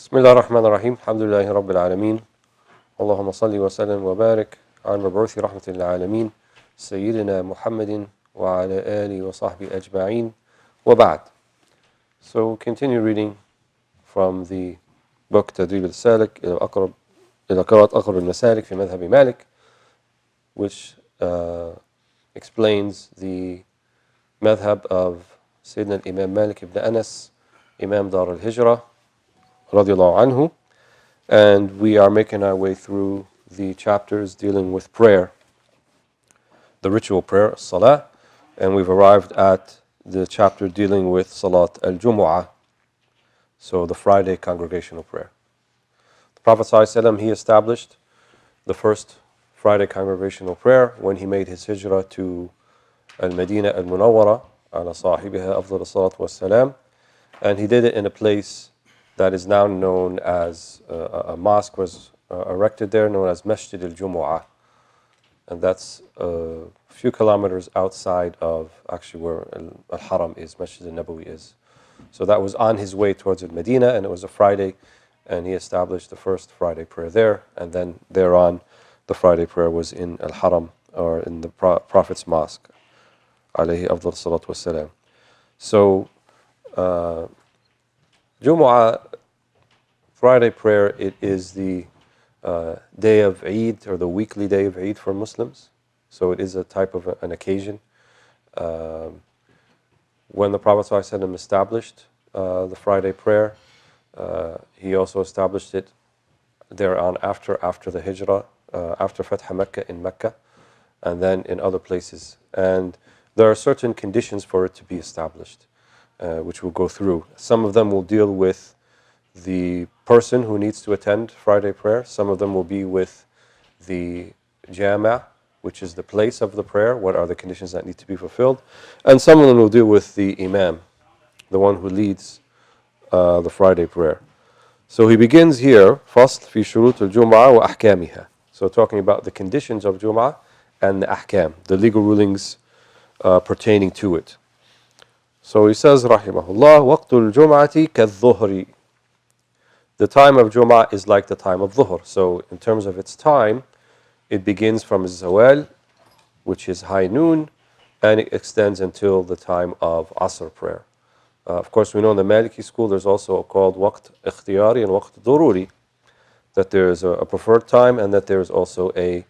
بسم الله الرحمن الرحيم الحمد لله رب العالمين اللهم صل وسلم وبارك على المبعوث رحمة للعالمين سيدنا محمد وعلى آله وصحبه أجمعين وبعد. So we continue reading from the book Tadrib Al-Salik إلى قراءة أقرب المسالك في مذهب مالك, which explains the madhab of Sayyidina Imam Malik ibn Anas, Imam Dar al-Hijrah radiallahu anhu, and we are making our way through the chapters dealing with prayer, the ritual prayer, salah, and we've arrived at the chapter dealing with Salat al-Jumu'ah, so the Friday congregational prayer. The Prophet ﷺ, he established the first Friday congregational prayer when he made his hijrah to al-Madinah al-Munawwara ala sahibiha afdal as-salat was-salam, and he did it in a place that is now known as a mosque was erected there, known as Masjid al-Jumu'ah, and that's a few kilometers outside of actually where Al-Haram is, Masjid al-Nabawi is. So that was on his way towards Al-Medina, and it was a Friday, and he established the first Friday prayer there, and then thereon the Friday prayer was in Al-Haram, or in the Prophet's mosque, alayhi afdal salatu wassalam. So Jumu'ah, Friday prayer, it is the day of Eid, or the weekly day of Eid for Muslims. So it is a type of an occasion. When the Prophet ﷺ established the Friday prayer, he also established it thereon after the Hijrah, after Fath Makkah in Mecca, and then in other places. And there are certain conditions for it to be established, which we'll go through. Some of them will deal with the person who needs to attend Friday prayer. Some of them will be with the Jama, which is the place of the prayer. What are the conditions that need to be fulfilled? And some of them will deal with the Imam, the one who leads the Friday prayer. So he begins here, فصل في شروط الجمعة وأحكامها. So talking about the conditions of Jum'ah and the ahkam, the legal rulings pertaining to it. So he says, rahimahullah, وقت الجمعة كالظهر. The time of Jum'ah is like the time of Dhuhr. So in terms of its time, it begins from Zawal, which is high noon, and it extends until the time of Asr prayer. Of course, we know in the Maliki school there's also called Waqt Ikhtiyari and Waqt Dururi, that there is a preferred time and that there is also a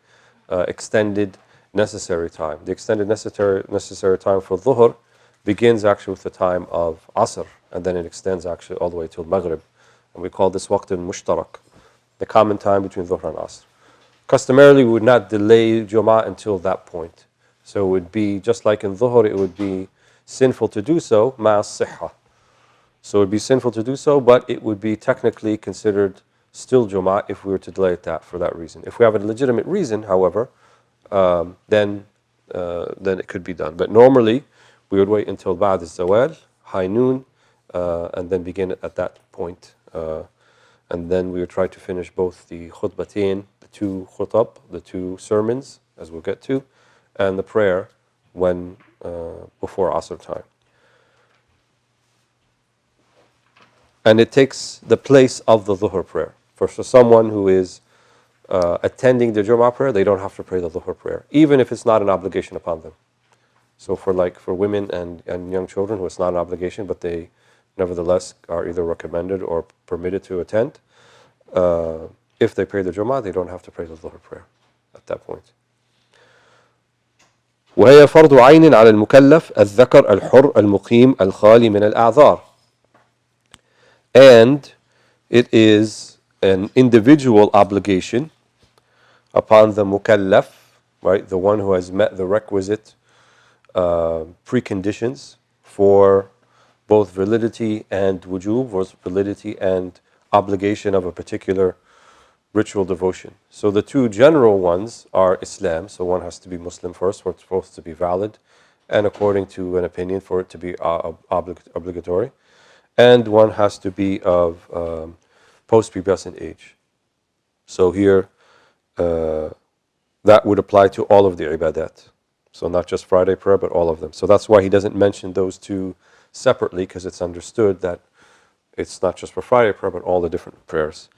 extended necessary time. The extended necessary time for Dhuhr begins actually with the time of Asr, and then it extends actually all the way till Maghrib. And we call this Waqt al-Mushtarak, the common time between Dhuhr and Asr. Customarily, we would not delay Jum'ah until that point. So it would be, just like in Dhuhr, it would be sinful to do so, ma'as sihha. So it would be sinful to do so, but it would be technically considered still Jum'ah if we were to delay it for that reason. If we have a legitimate reason, however, then it could be done. But normally, we would wait until Ba'd al-Zawal, high noon, and then begin it at that point. And then we would try to finish both the khutbatain, the two khutab, the two sermons, as we'll get to, and the prayer when before Asr time. And it takes the place of the Dhuhr prayer. For someone who is attending the Jum'ah prayer, they don't have to pray the Dhuhr prayer, even if it's not an obligation upon them. So for women and young children who it's not an obligation, but they nevertheless are either recommended or permitted to attend, if they pray the Jum'ah, they don't have to pray the Dhuhr prayer at that point. وهي فرض عين على المكلف الذكر الحر المقيم الخالي من الأعذار. And it is an individual obligation upon the mukallaf, right, the one who has met the requisite preconditions for both validity and wujub, or validity and obligation of a particular ritual devotion. So the two general ones are Islam, so one has to be Muslim first for it supposed to be valid, and according to an opinion for it to be obligatory, and one has to be of post-pubescent age. So here, that would apply to all of the ibadat. So not just Friday prayer, but all of them. So that's why he doesn't mention those two separately, because it's understood that It's not just for Friday prayer, but all the different prayers.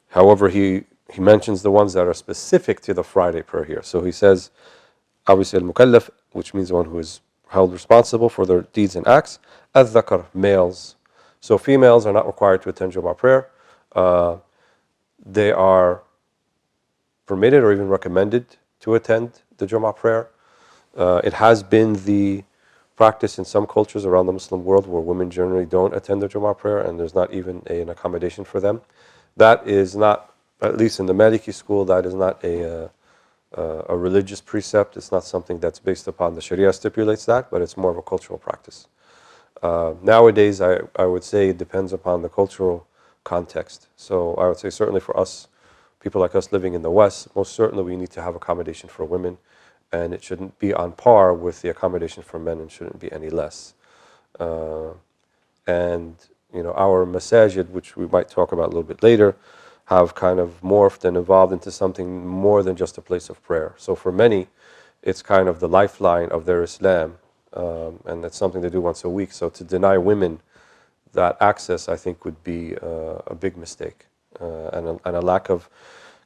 However, he mentions the ones that are specific to the Friday prayer here. So he says, obviously, al-mukallaf, which means the one who is held responsible for their deeds and acts. Al-dhakar, males. So females are not required to attend Juma prayer. They are permitted or even recommended to attend the Juma prayer. It has been the practice in some cultures around the Muslim world where women generally don't attend the Juma prayer and there's not even an accommodation for them. That is not, at least in the Maliki school, that is not a religious precept. It's not something that's based upon the Sharia stipulates that, but it's more of a cultural practice. Nowadays, I would say it depends upon the cultural context. So I would say certainly for us, people like us living in the West, most certainly we need to have accommodation for women, and it shouldn't be on par with the accommodation for men and shouldn't be any less. And our masajid, which we might talk about a little bit later, have kind of morphed and evolved into something more than just a place of prayer. So for many, it's kind of the lifeline of their Islam, and it's something they do once a week. So to deny women that access, I think, would be a big mistake and a lack of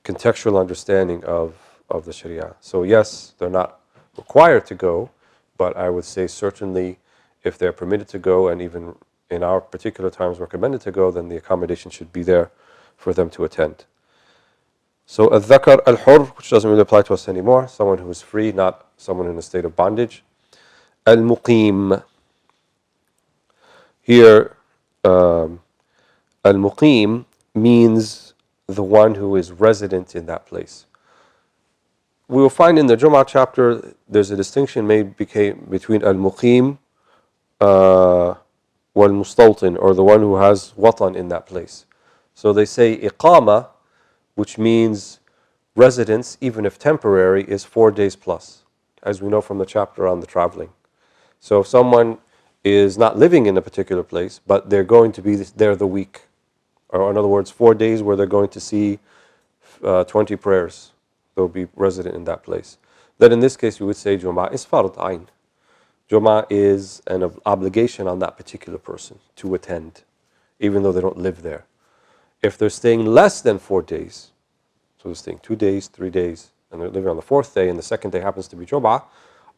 contextual understanding of the Sharia. So yes, they're not required to go, but I would say certainly if they're permitted to go, and even in our particular times recommended to go, then the accommodation should be there for them to attend. So al-dhakar al-hur, which doesn't really apply to us anymore, someone who is free, not someone in a state of bondage. Al-muqim. Here, al-muqim means the one who is resident in that place. We will find in the Jum'ah chapter, there's a distinction made between al-muqim wal-mustawtin, or the one who has watan in that place. So they say iqama, which means residence, even if temporary, is 4 days plus, as we know from the chapter on the traveling. So if someone is not living in a particular place, but they're going to be there the week, or in other words, 4 days where they're going to see 20 prayers, they'll be resident in that place. Then in this case, we would say Jum'ah is fard ayn. Jum'ah is an obligation on that particular person to attend, even though they don't live there. If they're staying less than 4 days, so they're staying 2 days, 3 days, and they're living on the 4th day, and the 2nd day happens to be Jum'ah,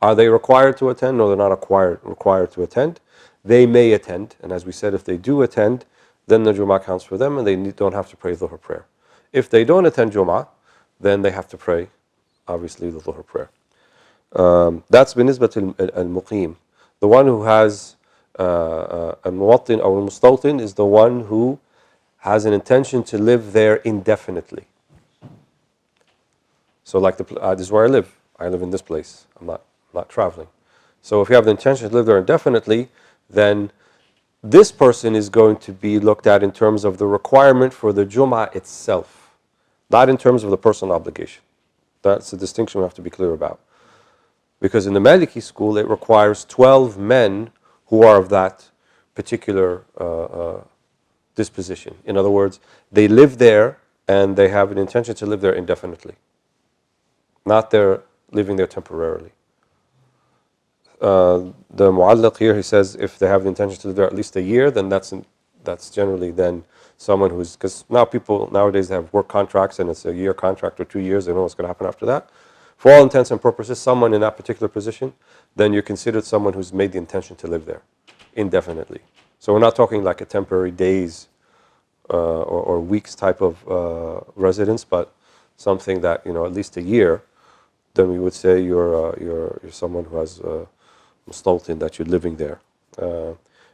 are they required to attend? No, they're not required to attend. They may attend, and as we said, if they do attend, then the Jum'ah counts for them, and they don't have to pray Dhuhr prayer. If they don't attend Jum'ah, then they have to pray, obviously, the Dhuhr prayer. That's binisbat al-muqim. The one who has al-muwattin or al-mustawtin is the one who has an intention to live there indefinitely. So like this is where I live. I live in this place. I'm not traveling. So if you have the intention to live there indefinitely, then this person is going to be looked at in terms of the requirement for the Jum'ah itself, not in terms of the personal obligation. That's a distinction we have to be clear about. Because in the Maliki school, it requires 12 men who are of that particular disposition. In other words, they live there and they have an intention to live there indefinitely, not they're living there temporarily. The mu'allaq here, he says, if they have the intention to live there at least a year, then that's generally then someone who's, because now people nowadays have work contracts and it's a year contract or 2 years, they know what's going to happen after that. For all intents and purposes, someone in that particular position, then you're considered someone who's made the intention to live there indefinitely. So we're not talking like a temporary days or weeks type of residence, but something that, at least a year, then we would say you're someone who has mustawtin, that you're living there.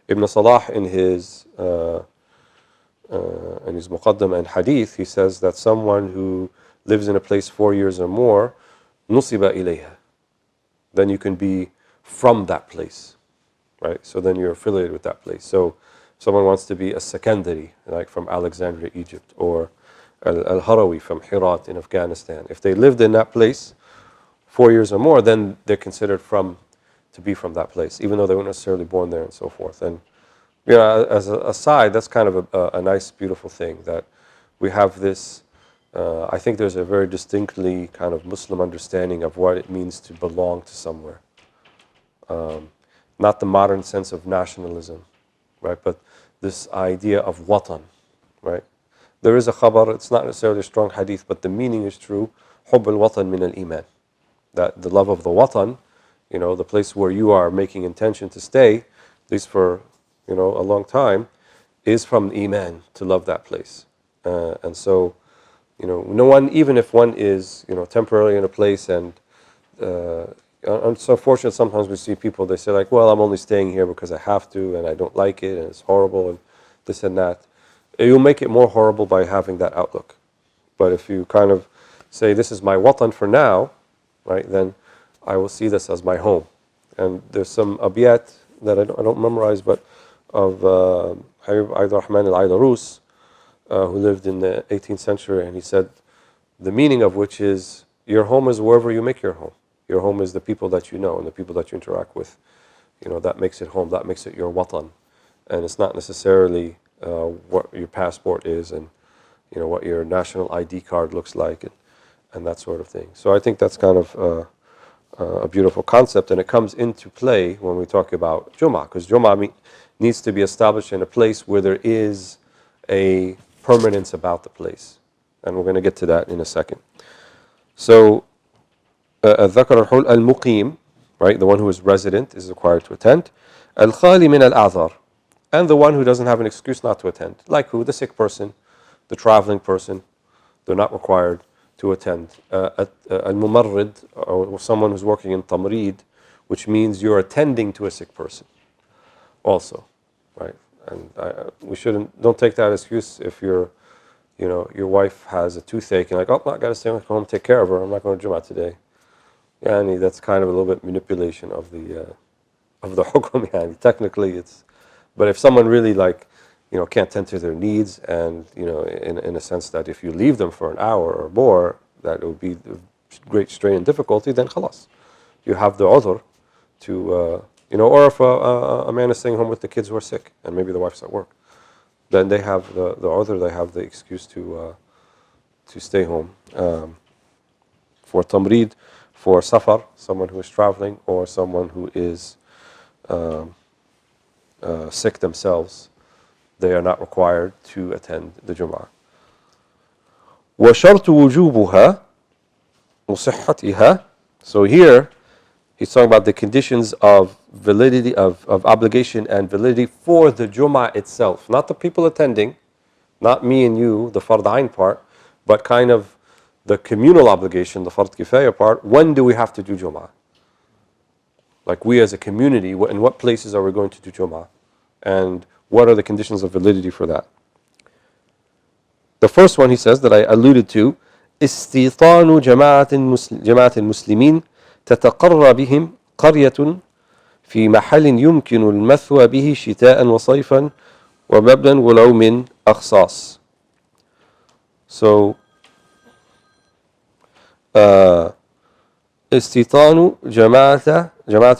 Ibn Salah in his Muqaddam and Hadith, he says that someone who lives in a place 4 years or more, nusiba ilayha, then you can be from that place, right? So then you're affiliated with that place. So if someone wants to be a secondary, like from Alexandria, Egypt, or al-Harawi from Herat in Afghanistan, if they lived in that place 4 years or more, then they're considered to be from that place, even though they weren't necessarily born there and so forth. And as an aside, that's kind of a nice, beautiful thing that we have this. I think there's a very distinctly kind of Muslim understanding of what it means to belong to somewhere. Not the modern sense of nationalism, right? But this idea of watan, right? There is a khabar, it's not necessarily a strong hadith, but the meaning is true. حُبُّ الْوَطَن مِنَ الْإِيمَانِ. That the love of the watan, the place where you are making intention to stay, at least for, a long time, is from Iman, to love that place. And so, no one, even if one is, temporarily in a place, and it's unfortunate sometimes we see people, they say like, well, I'm only staying here because I have to, and I don't like it, and it's horrible, and this and that. You'll make it more horrible by having that outlook. But if you kind of say, this is my watan for now, right, then I will see this as my home. And there's some abiyat that I don't memorize, but of Habib Rahman al-Aydarus, who lived in the 18th century, and he said, the meaning of which is, your home is wherever you make your home. Your home is the people that you know and the people that you interact with. That makes it home, that makes it your watan. And it's not necessarily what your passport is, and what your national ID card looks like, and that sort of thing. So I think that's kind of a beautiful concept, and it comes into play when we talk about Juma, because Juma needs to be established in a place where there is a permanence about the place, and we're going to get to that in a second. So الذكر الحل المقيم, right, the one who is resident is required to attend. الخالي من الأعذار, and the one who doesn't have an excuse not to attend, like who? The sick person, the traveling person, they're not required to attend. Al-Mumarrid, or someone who's working in Tamrid, which means you're attending to a sick person also, right? And don't take that excuse if your wife has a toothache and like, oh, I got to stay home, take care of her, I'm not going to Jumu'ah today. Yani, that's kind of a little bit manipulation of the hukum. Yani. Technically, it's, but if someone really can't tend to their needs, and in a sense that if you leave them for an hour or more, that it would be great strain and difficulty, then khalas, you have the udhr to or if a man is staying home with the kids who are sick and maybe the wife's at work, then they have the udhr, they have the excuse to stay home. For tamrid, for safar, someone who is traveling, or someone who is sick themselves, they are not required to attend the Jum'ah. وَشَرْطُ وُجُوبُهَا وَصِحَّتِهَا. So here, he's talking about the conditions of validity, of obligation and validity for the Jum'ah itself. Not the people attending, not me and you, the Fard Ain part, but kind of the communal obligation, the Fard Kifaya part. When do we have to do Jum'ah? Like we as a community, in what places are we going to do Jum'ah? And what are the conditions of validity for that? The first one he says that I alluded to, استيطان جماعة المسلمين تتقرى بهم قرية في محل يمكن المثوى به شتاء وصيفا ومبنى ولو من أخصاص. So, استيطان جماعة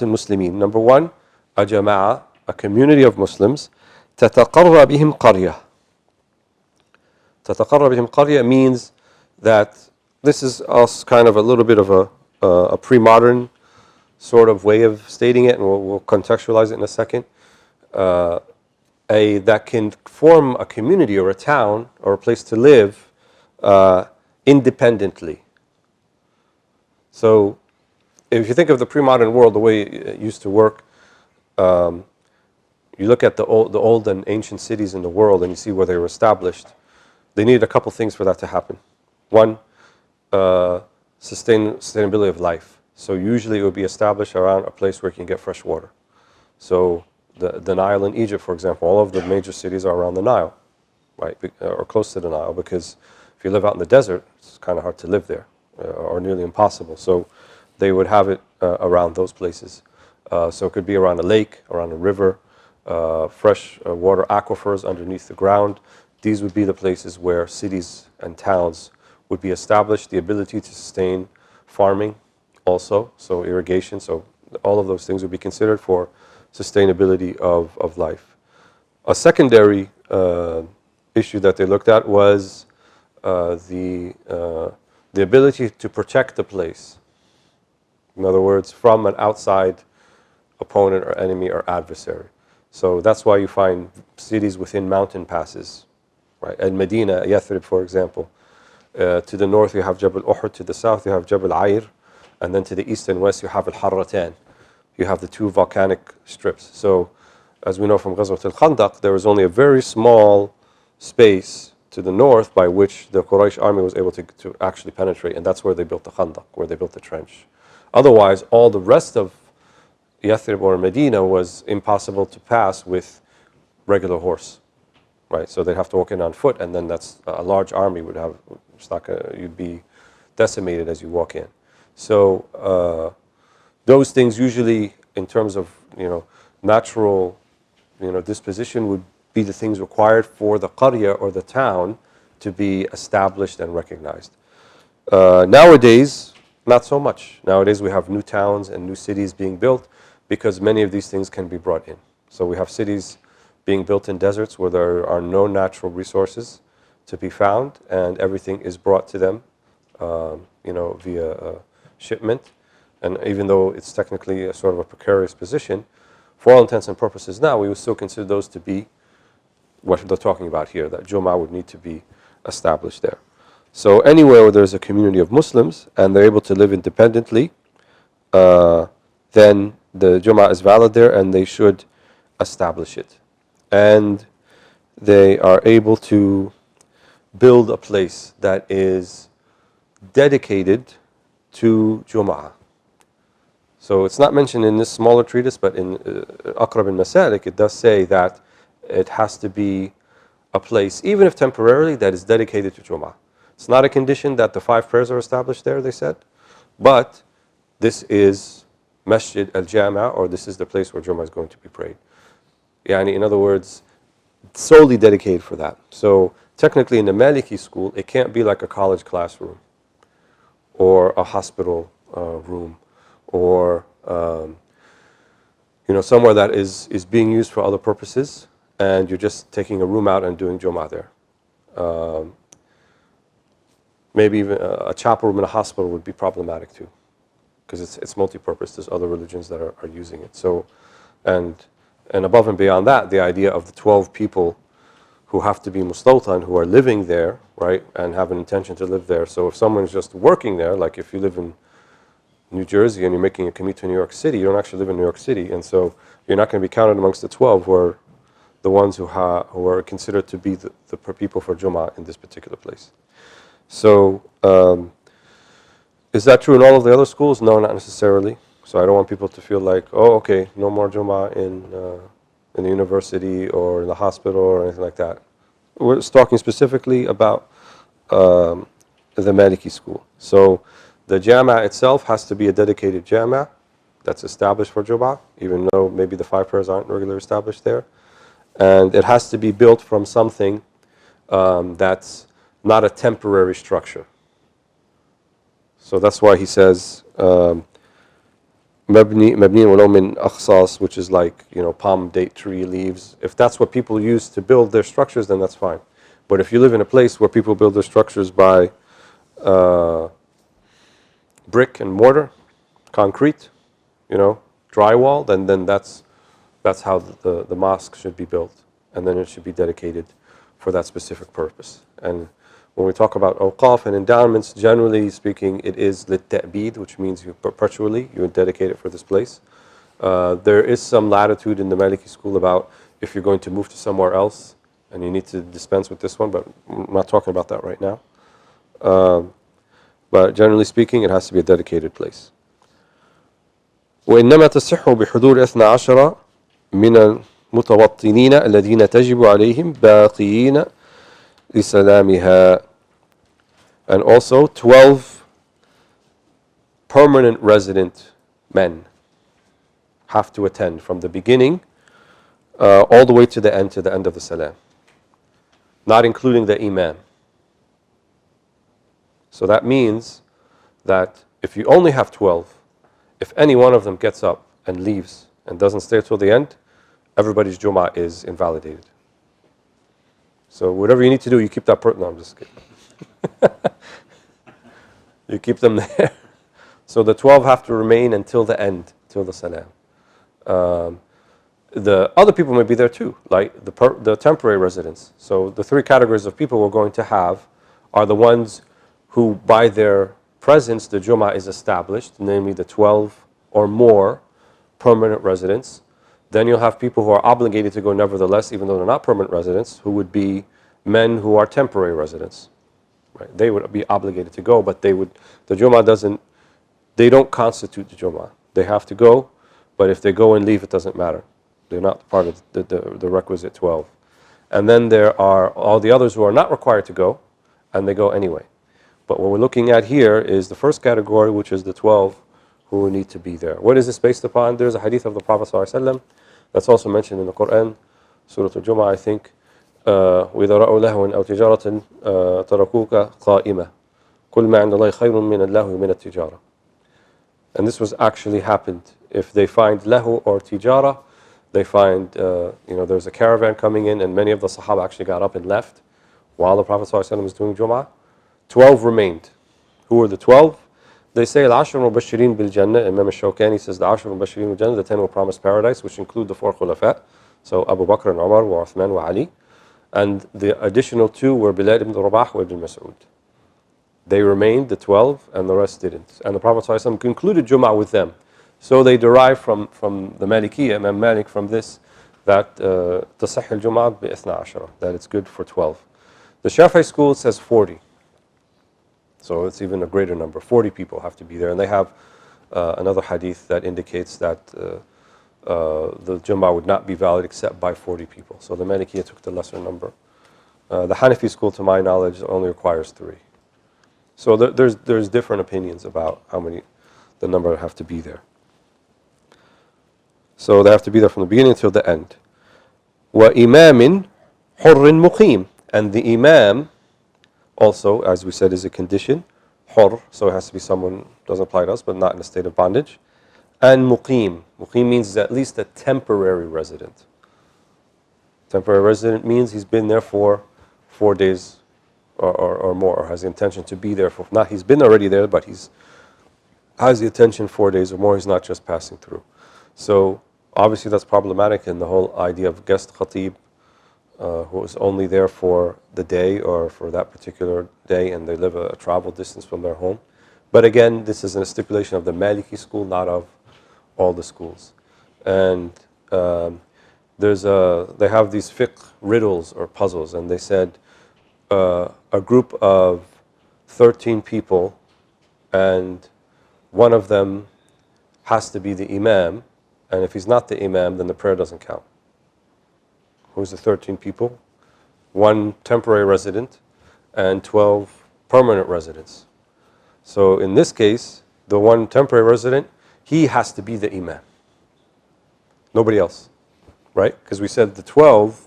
المسلمين. Number one, a jama'ah, a community of Muslims. تتقرى بهم قرية. تتقرى بهم قرية means that this is also kind of a little bit of a pre-modern sort of way of stating it, and we'll contextualize it in a second. That can form a community or a town or a place to live independently. So if you think of the pre-modern world, the way it used to work, you look at the old and ancient cities in the world and you see where they were established. They needed a couple things for that to happen. One, sustainability of life. So usually it would be established around a place where you can get fresh water. So the Nile in Egypt, for example, all of the major cities are around the Nile, right, or close to the Nile, because if you live out in the desert, it's kind of hard to live there, or nearly impossible. So they would have it around those places. So it could be around a lake, around a river, fresh water aquifers underneath the ground. These would be the places where cities and towns would be established, the ability to sustain farming also, so irrigation, so all of those things would be considered for sustainability of life. A secondary issue that they looked at was the ability to protect the place. In other words, from an outside opponent or enemy or adversary. So that's why you find cities within mountain passes, right? Al-Medina, Yathrib, for example. To the north you have Jabal Uhud, to the south you have Jabal Ayr, and then to the east and west you have Al-Harratan. You have the two volcanic strips. So, as we know from Ghazwat al-Khandaq, there was only a very small space to the north by which the Quraysh army was able to actually penetrate, and that's where they built the Khandaq, where they built the trench. Otherwise, all the rest of Yathrib or Medina was impossible to pass with regular horse, right? So they'd have to walk in on foot, and then that's a large army would have, you'd be decimated as you walk in. So those things usually, in terms of natural disposition, would be the things required for the qarya or the town to be established and recognized. Nowadays, not so much. Nowadays we have new towns and new cities being built because many of these things can be brought in. So we have cities being built in deserts where there are no natural resources to be found, and everything is brought to them via shipment. And even though it's technically a sort of a precarious position, for all intents and purposes now, we would still consider those to be what they're talking about here, that Juma would need to be established there. So anywhere where there's a community of Muslims and they're able to live independently, then the Juma is valid there and they should establish it. And they are able to build a place that is dedicated to Jum'ah. So it's not mentioned in this smaller treatise, but in Aqrab al-Masalik, it does say that it has to be a place, even if temporarily, that is dedicated to Jum'ah. It's not a condition that the 5 prayers are established there, they said, but this is Masjid al-Jama', or this is the place where Jum'ah is going to be prayed. Yani, in other words, solely dedicated for that. So technically in the Maliki school, it can't be like a college classroom or a hospital room, or somewhere that is being used for other purposes, and you're just taking a room out and doing Jum'ah there. Maybe even a chapel room in a hospital would be problematic too, because it's multi-purpose. There's other religions that are using it. So, and above and beyond that, the idea of the 12 people who have to be mustawtan, who are living there, right, and have an intention to live there. So if someone's just working there, like if you live in New Jersey and you're making a commute to New York City, you don't actually live in New York City, and so you're not going to be counted amongst the 12 who are the ones who are considered to be the people for Jum'ah in this particular place. So is that true in all of the other schools? No, not necessarily. So I don't want people to feel like, oh, okay, no more Jum'ah in the university or in the hospital or anything like that. We're talking specifically about the Maliki school. So the Jama' itself has to be a dedicated Jama' that's established for Jum'ah, even though maybe the 5 prayers aren't regularly established there. And it has to be built from something that's not a temporary structure. So that's why he says mabni walau min akhsas, which is like palm date tree leaves. If that's what people use to build their structures, then that's fine. But if you live in a place where people build their structures by brick and mortar, concrete, drywall, then that's how the mosque should be built, and then it should be dedicated for that specific purpose. And when we talk about awqaf and endowments, generally speaking, it is lit-ta'bid, which means you perpetually you dedicate it for this place. There is some latitude in the Maliki school about if you're going to move to somewhere else and you need to dispense with this one, but I'm not talking about that right now. But generally speaking, it has to be a dedicated place. وإنما تصح بحضور 12 من المتوطنين الذين تجب عليهم باقيين لسلامها. And also 12 permanent resident men have to attend from the beginning all the way to the end of the salam, not including the imam. So that means that if you only have 12, if any one of them gets up and leaves and doesn't stay till the end, everybody's Jum'ah is invalidated. So whatever you need to do, you keep that person. No, I'm just kidding. You keep them there. So the 12 have to remain until the end, till the salam. the other people may be there too, like the temporary residents. So the three categories of people we're going to have are the ones who, by their presence, the Juma is established, namely the 12 or more permanent residents. Then you'll have people who are obligated to go nevertheless, even though they're not permanent residents, who would be men who are temporary residents. Right? They would be obligated to go, but the Juma they don't constitute the Juma. They have to go, but if they go and leave, it doesn't matter. They're not part of the requisite 12. And then there are all the others who are not required to go, and they go anyway. But what we're looking at here is the first category, which is the 12 who need to be there. What is this based upon? There's a hadith of the Prophet ﷺ that's also mentioned in the Quran, Surah Al-Juma, I think. وَإِذَا رَأَوْا لَهْوًا أَوْ تِجَارَةً تَرَكُوكَ قَائِمَةً كُلْ مَا عِنْدَ اللَّهِ خَيْرٌ مِنَ اللَّهِ مِنَ التِّجَارَةِ. And this was actually happened. If they find lahu or tijara, they find, there's a caravan coming in, and many of the Sahaba actually got up and left while the Prophet ﷺ was doing Jum'ah. 12 remained. Who were the 12? They say, Al-Ashr Mubashirin bil Jannah. Imam al-Shawkani says, the Ashr Mubashirin bil Jannah, the 10 who promised paradise, which include the 4 Khulafa. So Abu Bakr and Umar, wa Uthman wa Ali. And the additional 2 were Bilal ibn Rabah wa Ibn Mas'ud. They remained, the 12, and the rest didn't. And the Prophet ﷺ concluded Jum'ah with them. So they derive from the Maliki, Imam Malik, from this, that تصح الجمعة بإثنى عشرة, that it's good for 12. The Shafi'i school says 40. So it's even a greater number. 40 people have to be there. And they have another hadith that indicates that the Jum'ah would not be valid except by 40 people. So the Maliki took the lesser number. The Hanafi school, to my knowledge, only requires 3. So there's different opinions about how many, the number have to be there. So they have to be there from the beginning until the end. وَإِمَامٍ حُرٍّ مُقِيمٍ. And the imam also, as we said, is a condition. Hur, so it has to be someone, doesn't apply to us, but not in a state of bondage. And muqim. Muqim means at least a temporary resident. Temporary resident means he's been there for 4 days or more, or has the intention to be there for, not he's been already there, but he's has the intention 4 days or more, he's not just passing through. So obviously that's problematic in the whole idea of guest khatib, who is only there for the day or for that particular day, and they live a travel distance from their home. But again, this is a stipulation of the Maliki school, not of all the schools. And they have these fiqh riddles or puzzles, and they said a group of 13 people, and one of them has to be the imam, and if he's not the imam, then the prayer doesn't count. Who's the 13 people? 1 temporary resident and 12 permanent residents. So in this case, the 1 temporary resident, he has to be the imam. Nobody else, right? Because we said the 12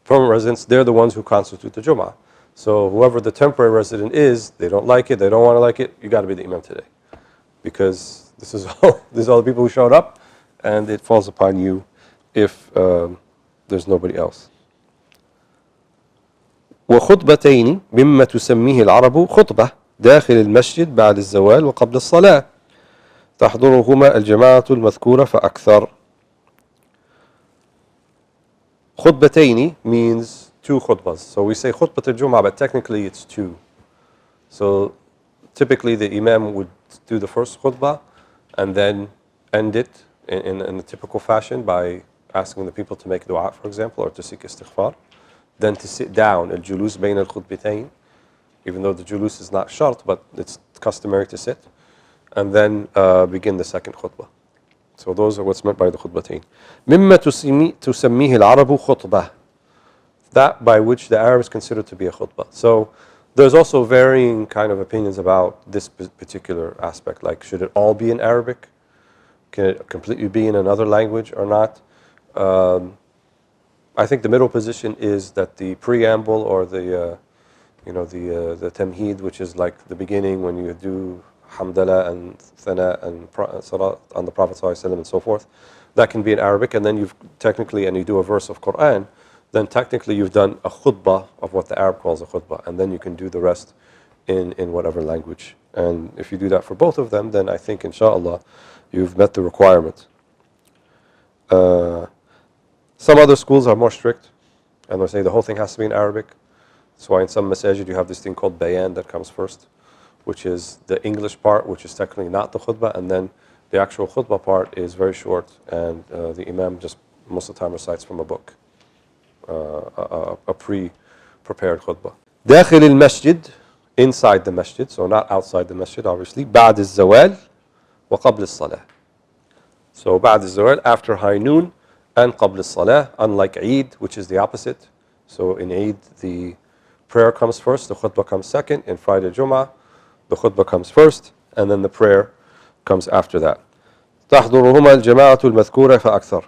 permanent residents, they're the ones who constitute the Jum'ah. So whoever the temporary resident is, they don't like it, they don't want to like it, you got to be the imam today. Because this is all the people who showed up, and it falls upon you if there's nobody else. وخطبتين مما تسميه العرب خطبة داخل المسجد بعد الزوال وقبل الصلاة تحضرهما الجماعة المذكورة فأكثر. خطبتين means 2 khutbahs. So we say khutbah al-Jum'ah, but technically it's 2. So typically the imam would do the first khutbah and then end it in a typical fashion by asking the people to make dua, for example, or to seek istighfar. Then to sit down, al-julus bayn al-khutbatayn, even though the julus is not shart, but it's customary to sit, and then begin the second khutbah. So those are what's meant by the khutbatayn. مما تسميه العرب خطبة, that by which the Arabs consider to be a khutbah. So there's also varying kind of opinions about this particular aspect, like should it all be in Arabic? Can it completely be in another language or not? I think the middle position is that the preamble or the tamheed, which is like the beginning when you do hamdallah and thana and salat on the Prophet ﷺ and so forth, that can be in Arabic, and then you do a verse of Quran, then technically you've done a khutbah of what the Arab calls a khutbah, and then you can do the rest in whatever language. And if you do that for both of them, then I think inshallah you've met the requirement. Some other schools are more strict, and they'll say the whole thing has to be in Arabic. That's why in some masajid you have this thing called bayan that comes first, which is the English part, which is technically not the khutbah, and then the actual khutbah part is very short, and the imam just most of the time recites from a book, a pre-prepared khutbah. داخل المسجد, inside the masjid, so not outside the masjid, obviously. بعد الزوال وقبل الصلاة. So بعد الزوال, after high noon, and قبل الصلاة, unlike Eid, which is the opposite. So in Eid, the prayer comes first, the khutbah comes second. In Friday Juma, the khutbah comes first, and then the prayer comes after that. تحضرهما الجماعة المذكورة فأكثر.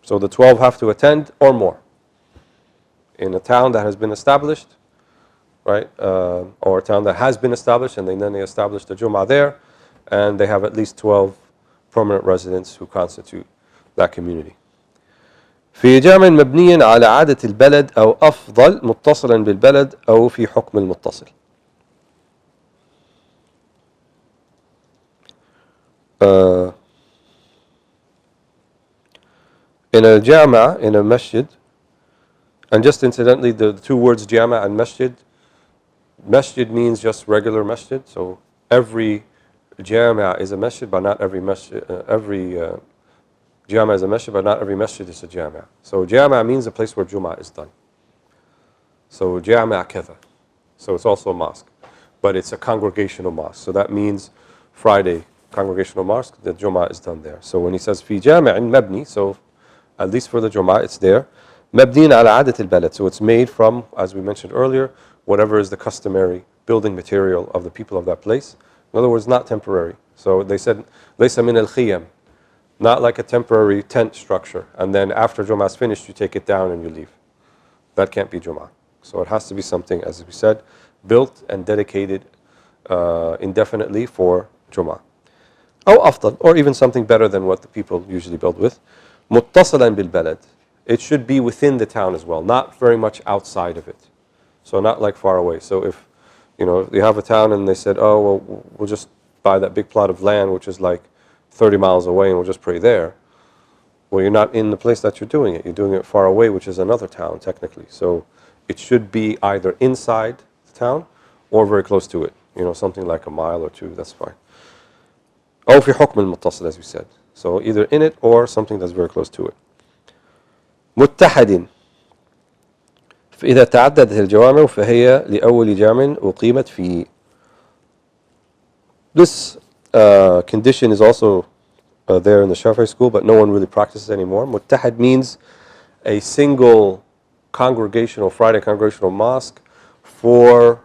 So the 12 have to attend or more. In a town that has been established, right, or a town that has been established, and then they establish the Jum'ah there, and they have at least 12 permanent residents who constitute that community. في جامع مبني على عادة البلد أو أفضل متصلا بالبلد أو في حكم المتصل. In a jama, in a masjid, and just incidentally, the two words jama and masjid, masjid means just regular masjid, so every jama is a masjid, but not every masjid, jama is a masjid, but not every masjid is a jama. So jama means a place where Jum'ah is done. So jama katha. So it's also a mosque, but it's a congregational mosque. So that means Friday congregational mosque, the Jum'ah is done there. So when he says fi jami'in mabni, so at least for the Jum'ah it's there. مبني على عادة البلد. So it's made from, as we mentioned earlier, whatever is the customary building material of the people of that place. In other words, not temporary. So they said, ليس من الخيم, not like a temporary tent structure. And then after Jum'ah is finished, you take it down and you leave. That can't be Jum'ah. So it has to be something, as we said, built and dedicated indefinitely for Jum'ah. أو أفضل, or even something better than what the people usually build with. متصلا بالبلد. It should be within the town as well, not very much outside of it. So not like far away. So if, you have a town and they said, oh, well, we'll just buy that big plot of land, which is like 30 miles away, and we'll just pray there. Well, you're not in the place that you're doing it. You're doing it far away, which is another town, technically. So it should be either inside the town or very close to it. Something like a mile or two, that's fine. أو في حكم المتصل, as we said. So either in it or something that's very close to it. متحد. فإذا تعددت الجوامع فهي لأول جامع أقيمت فيه. This condition is also there in the Shafi'i school, but no one really practices anymore. Muttahad means a single congregational, Friday congregational mosque for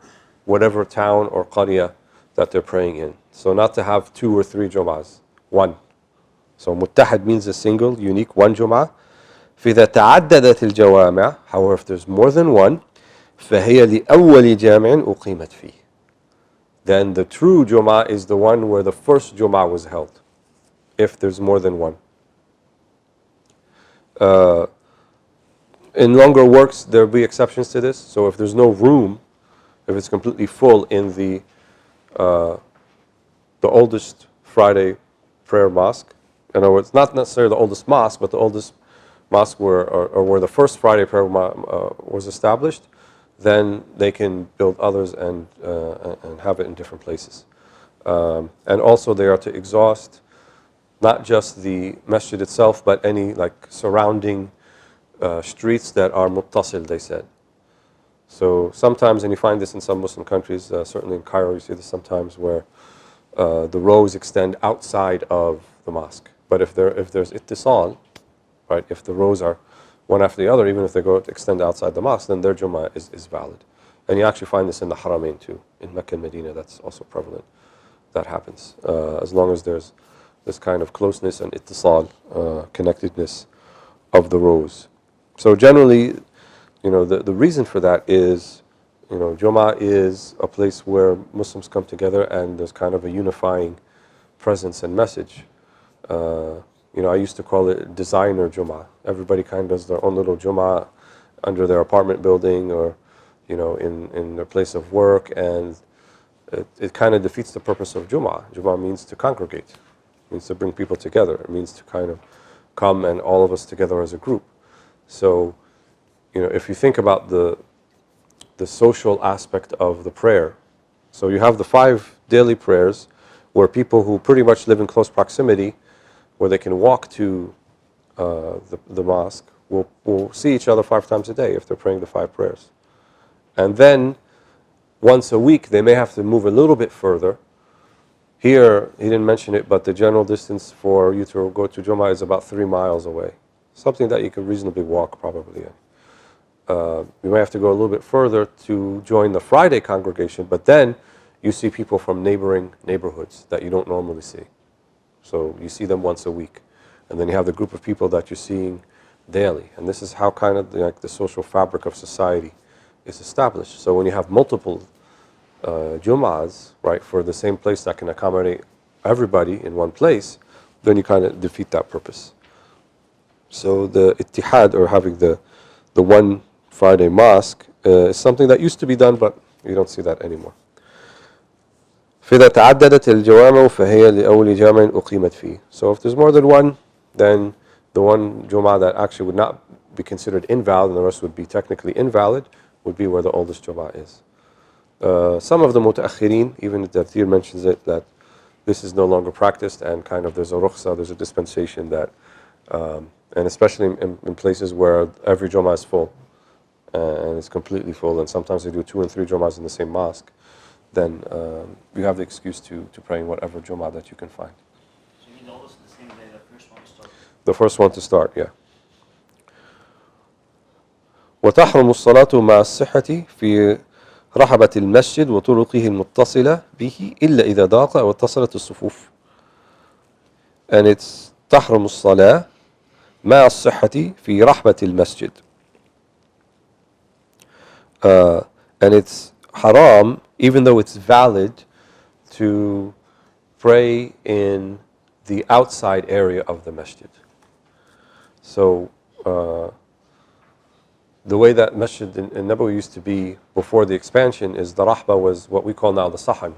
whatever town or qaryah that they're praying in. So not to have 2 or 3 Jum'ahs, one. So muttahad means a single, unique, one Jum'ah. فإذا تعددت الجوامع, however, if there's more than one, فهي لأول جامع أقيمت فيه. Then the true Jum'ah is the one where the first Jum'ah was held, if there's more than one. In longer works, there will be exceptions to this. So if there's no room, if it's completely full in the oldest Friday prayer mosque, in other words, not necessarily the oldest mosque, but the oldest mosque where the first Friday prayer was established, then they can build others and have it in different places. And also they are to exhaust not just the masjid itself, but any surrounding streets that are muttasil, they said. So sometimes, and you find this in some Muslim countries, certainly in Cairo you see this sometimes, where the rows extend outside of the mosque. But if there's ittisal, right, if the rows are one after the other, even if they go to extend outside the mosque, then their Jum'ah is valid. And you actually find this in the Haramain too, in Mecca and Medina, that's also prevalent. That happens, as long as there's this kind of closeness and ittisal, connectedness of the rows. So generally, the reason for that is, Jum'ah is a place where Muslims come together and there's kind of a unifying presence and message. I used to call it designer Jum'ah. Everybody kind of does their own little Jum'ah under their apartment building or, in their place of work, and it kind of defeats the purpose of Jum'ah. Jum'ah means to congregate. It means to bring people together. It means to kind of come and all of us together as a group. So, if you think about the social aspect of the prayer, so you have the 5 daily prayers where people who pretty much live in close proximity, where they can walk to the mosque, will see each other 5 times a day if they're praying the 5 prayers. And then once a week, they may have to move a little bit further. Here, he didn't mention it, but the general distance for you to go to Juma is about 3 miles away. Something that you could reasonably walk, probably. You may have to go a little bit further to join the Friday congregation, but then you see people from neighboring neighborhoods that you don't normally see. So you see them once a week. And then you have the group of people that you're seeing daily. And this is how kind of like the social fabric of society is established. So when you have multiple Jum'ahs, right, for the same place that can accommodate everybody in one place, then you kind of defeat that purpose. So the ittihad, or having the one Friday mosque, is something that used to be done, but you don't see that anymore. فإذا تعددت الجوامع فهي لأول جامع أقيمت فيه. So if there's more than one, then the one Jum'ah that actually would not be considered invalid and the rest would be technically invalid would be where the oldest Jum'ah is. Some of the muta'akhirin, even the Tadrib mentions it, that this is no longer practiced, and kind of there's a rukhsa, there's a dispensation that, and especially in places where every Jum'ah is full, and it's completely full, and sometimes they do 2 and 3 Jum'ahs in the same mosque, then you have the excuse to pray in whatever Jum'ah that you can find. So you mean the oldest the same day, the first one to start? The first one to start, yeah. وتحرم الصلاة مع الصحة في رحبة المسجد وطرقه المتصلة به إلا إذا ضاق أو اتصلت الصفوف. And it's تحرم الصلاة مع الصحة في رحبة المسجد. And it's haram, even though it's valid, to pray in the outside area of the masjid. So the way that Masjid in Nabawi used to be before the expansion is the rahba was what we call now the sahan,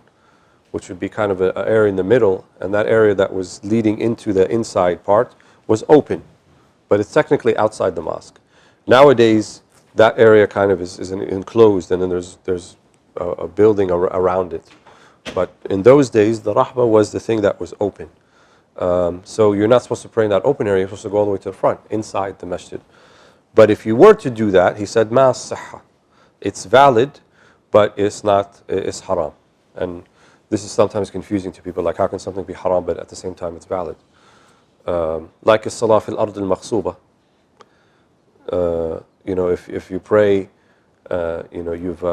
which would be kind of an area in the middle, and that area that was leading into the inside part was open, but it's technically outside the mosque. Nowadays, that area kind of is enclosed, and then there's a building around it. But in those days, the rahba was the thing that was open. So you're not supposed to pray in that open area, you're supposed to go all the way to the front, inside the masjid. But if you were to do that, he said, ma sahha. It's valid, but it's haram. And this is sometimes confusing to people, like how can something be haram, but at the same time it's valid? Like as-salah fil ard al-maghsuba. If you pray, you've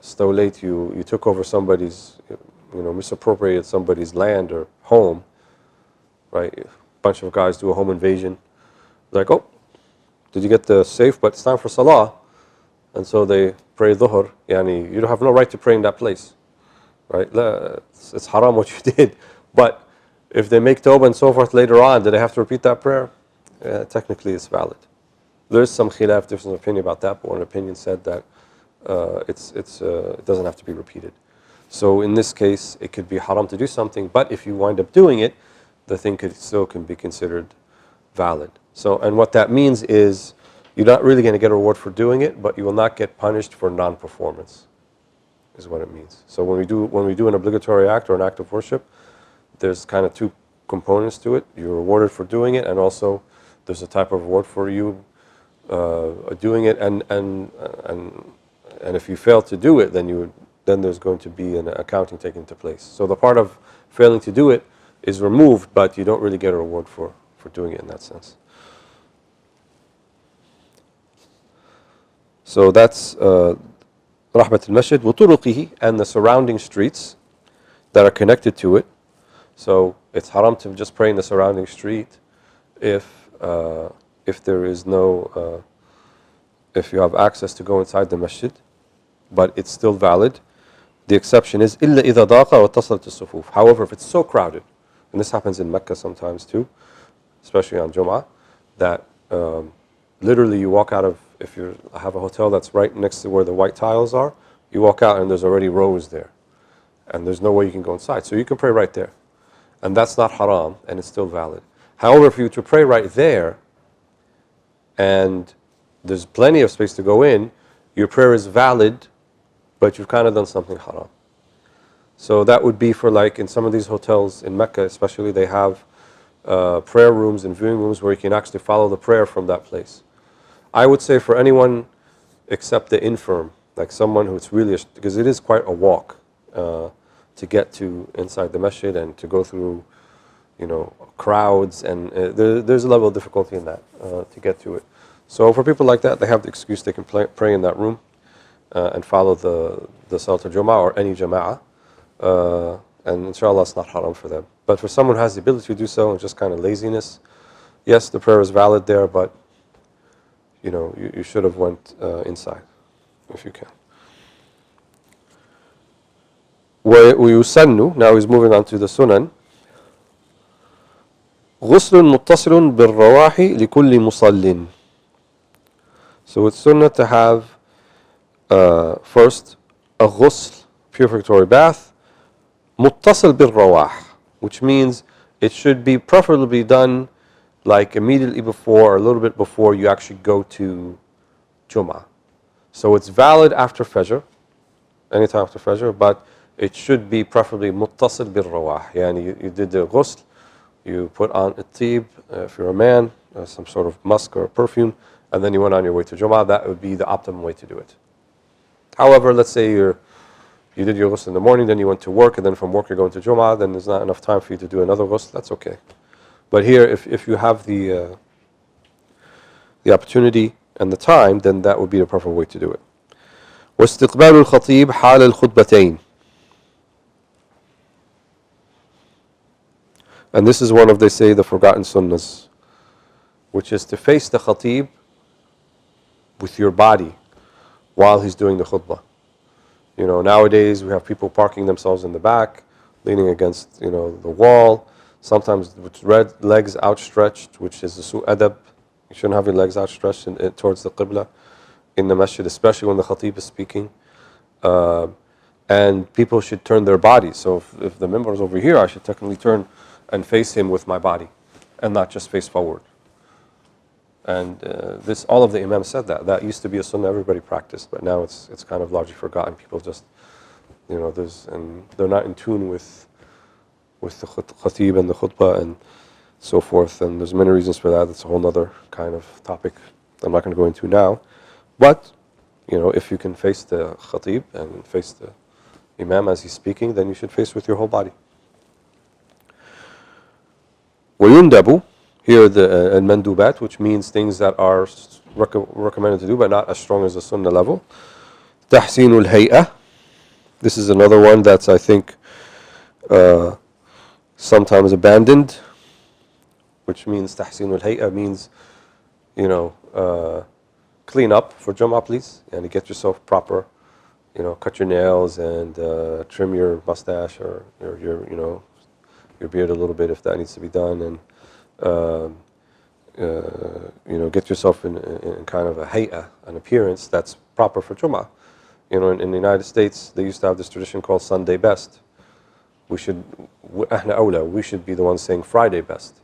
stolate, you took over somebody's, misappropriated somebody's land or home, right? Bunch of guys do a home invasion. Like, oh, did you get the safe? But it's time for salah. And so they pray dhuhr. Yani, you don't have no right to pray in that place. Right? It's haram what you did. But if they make tawbah and so forth later on, do they have to repeat that prayer? Technically it's valid. There's some khilaf, difference of opinion about that, but one opinion said that it doesn't have to be repeated. So in this case, it could be haram to do something, but if you wind up doing it, the thing still can be considered valid. So, and what that means is you're not really going to get a reward for doing it, but you will not get punished for non-performance, is what it means. So when we do an obligatory act or an act of worship, there's kind of 2 components to it. You're rewarded for doing it, and also there's a type of reward for you doing it. And if you fail to do it, then there's going to be an accounting taken into place. So the part of failing to do it is removed, but you don't really get a reward for doing it in that sense. So that's Rahbat al-Masjid wa turuqihi, and the surrounding streets that are connected to it. So it's haram to just pray in the surrounding street if there is no, if you have access to go inside the masjid, but it's still valid. The exception is إِلَّا إِذَا ضَاقَ وَاتَّصَلَتِ الصُّفُوفُ. However, if it's so crowded, and this happens in Mecca sometimes too, especially on Jum'ah, that literally you walk out of, if you have a hotel that's right next to where the white tiles are, you walk out and there's already rows there. And there's no way you can go inside. So you can pray right there. And that's not haram, and it's still valid. However, if you were to pray right there, and there's plenty of space to go in, your prayer is valid, but you've kind of done something haram. So that would be for like in some of these hotels in Mecca especially, they have prayer rooms and viewing rooms where you can actually follow the prayer from that place. I would say for anyone except the infirm, like someone who's really, because it is quite a walk to get to inside the masjid and to go through, you know, crowds, and there's a level of difficulty in that to get to it. So for people like that, they have the excuse, they can pray in that room and follow the Salat al-Jum'ah or any Jama'ah, and inshallah it's not haram for them. But for someone who has the ability to do so and just kind of laziness, yes, the prayer is valid there, but you know, you should have went inside if you can. ويسن, now he's moving on to the sunan. غسل متصل بالرواح لكل مصل. So it's sunnah to have first a ghusl, purificatory bath, متصل بالرواح, which means it should be preferably done like immediately before or a little bit before you actually go to Juma. So it's valid after Fajr, anytime after Fajr, but it should be preferably متصل بالرواح. Yani you did the ghusl, you put on a tib, if you're a man, some sort of musk or perfume, and then you went on your way to Juma. That would be the optimum way to do it. However, let's say you did your ghusl in the morning, then you went to work, and then from work you're going to Juma, then there's not enough time for you to do another ghusl, that's okay. But here, if you have the opportunity and the time, then that would be the proper way to do it. واستقبال الخطيب حال الخطبتين. And this is one of, they say, the forgotten sunnahs, which is to face the khatib with your body while he's doing the khutbah. You know, nowadays we have people parking themselves in the back, leaning against, you know, the wall, sometimes with legs outstretched, which is the su' adab. You shouldn't have your legs outstretched towards the qibla in the masjid, especially when the khatib is speaking. And people should turn their bodies. So if the member is over here, I should technically turn and face him with my body and not just face forward. And all of the imams said that. That used to be a sunnah everybody practiced, but now it's kind of largely forgotten. People just, you know, and they're not in tune with the khatib and the khutbah and so forth. And there's many reasons for that. It's a whole other kind of topic I'm not going to go into now. But, you know, if you can face the khatib and face the imam as he's speaking, then you should face with your whole body. وَيُنْدَبُ, here the al-mandubat, which means things that are recommended to do but not as strong as the sunnah level. تَحْسِينُ الْهَيْئَةِ, this is another one that's, I think, sometimes abandoned, which means تَحْسِينُ الْهَيْئَةِ means, you know, clean up for Jum'ah, please, and get yourself proper, you know, cut your nails and trim your mustache or your you know, your beard a little bit if that needs to be done, and you know, get yourself in kind of a hay'ah, an appearance that's proper for Jum'ah. You know, in the United States, they used to have this tradition called Sunday best. We should be the ones saying Friday best,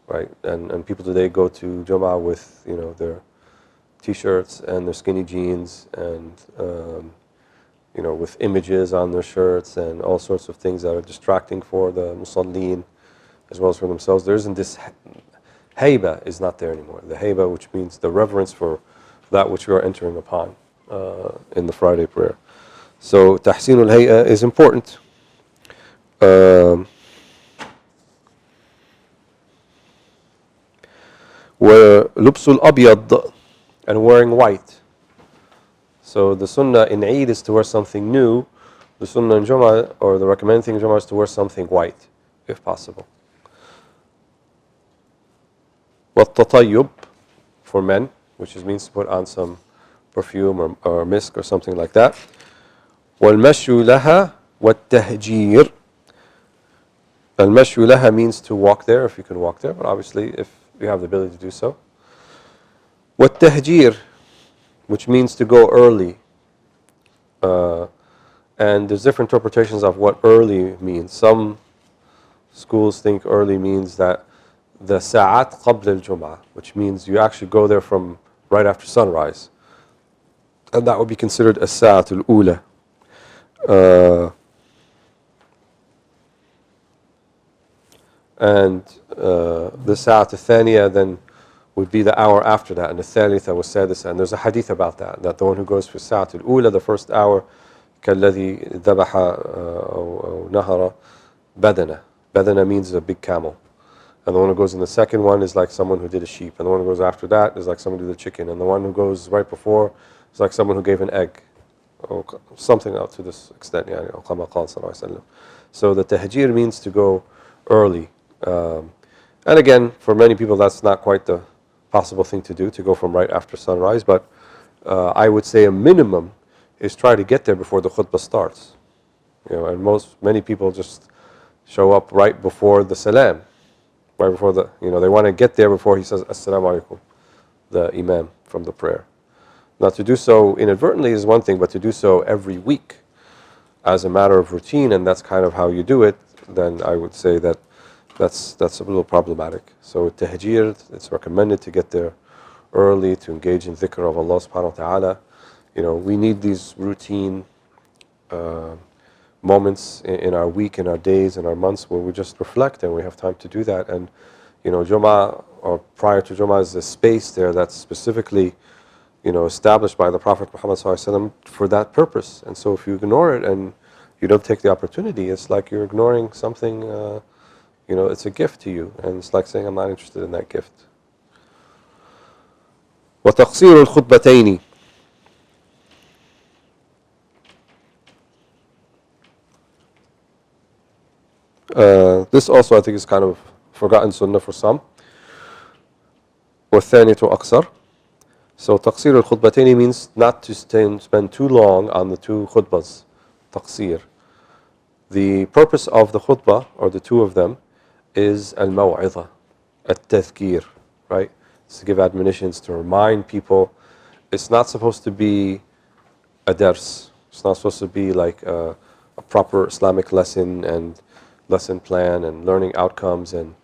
right? And people today go to Jum'ah with, you know, their t-shirts and their skinny jeans and you know, with images on their shirts and all sorts of things that are distracting for the musallin as well as for themselves. There isn't this hayba is not there anymore. The hayba, which means the reverence for that which you are entering upon in the Friday prayer. So tahsin al-hay'a is important. وَلُبْسُ الْأَبْيَض, and wearing white. So the sunnah in Eid is to wear something new. The sunnah in Jum'ah, or the recommended thing in Jum'ah, is to wear something white, if possible. وَالتَّطَيُّب, for men, which means to put on some perfume or misk or something like that. وَالْمَشْيُ لَهَا وَالتَّهْجِيرُ. Al-mashyu laha means to walk there, if you can walk there, but obviously if you have the ability to do so. وَالتَّهْجِيرُ, which means to go early. And there's different interpretations of what early means. Some schools think early means that the sa'at qabl al-Jum'ah, which means you actually go there from right after sunrise. And that would be considered a sa'at al-ula. And the sa'at al-thaniya then would be the hour after that, and the thalitha was sadisa. And there's a hadith about that, that the one who goes for sa'at al-ula, the first hour, كالذي ذبح أو نهر بدنة. Badana means a big camel. And the one who goes in the second one is like someone who did a sheep. And the one who goes after that is like someone who did a chicken. And the one who goes right before is like someone who gave an egg. Or something out to this extent. يعني, أو كما قال صلى الله عليه وسلم. So the tahjir means to go early. And again, for many people that's not quite the possible thing to do, to go from right after sunrise. But I would say a minimum is try to get there before the khutbah starts. And many people just show up right before the salam, right before they want to get there before he says Assalamu alaikum, the imam from the prayer. Now to do so inadvertently is one thing, but to do so every week as a matter of routine, and that's kind of how you do it, then I would say that that's a little problematic. So tahjir, it's recommended to get there early, to engage in dhikr of Allah subhanahu wa ta'ala. We need these routine moments in our week, in our days, in our months where we just reflect and we have time to do that. And Juma, or prior to Juma, is a space there that's specifically established by the Prophet Muhammad ﷺ for that purpose. And so if you ignore it and you don't take the opportunity, it's like you're ignoring something, it's a gift to you. And it's like saying, I'm not interested in that gift. وَتَقْصِيرُ الْخُطْبَتَيْنِ. This also I think is kind of forgotten sunnah for some. وَالثَّانِيَةُ أَقْصَرُ. So تقصير الخطبتين means not to spend too long on the two khutbahs. تقصير. The purpose of the khutbah, or the two of them, is al-maw'idha, at-tadhkir, right? It's to give admonitions, to remind people. It's not supposed to be a dars. It's not supposed to be like a proper Islamic lesson and lesson plan and learning outcomes and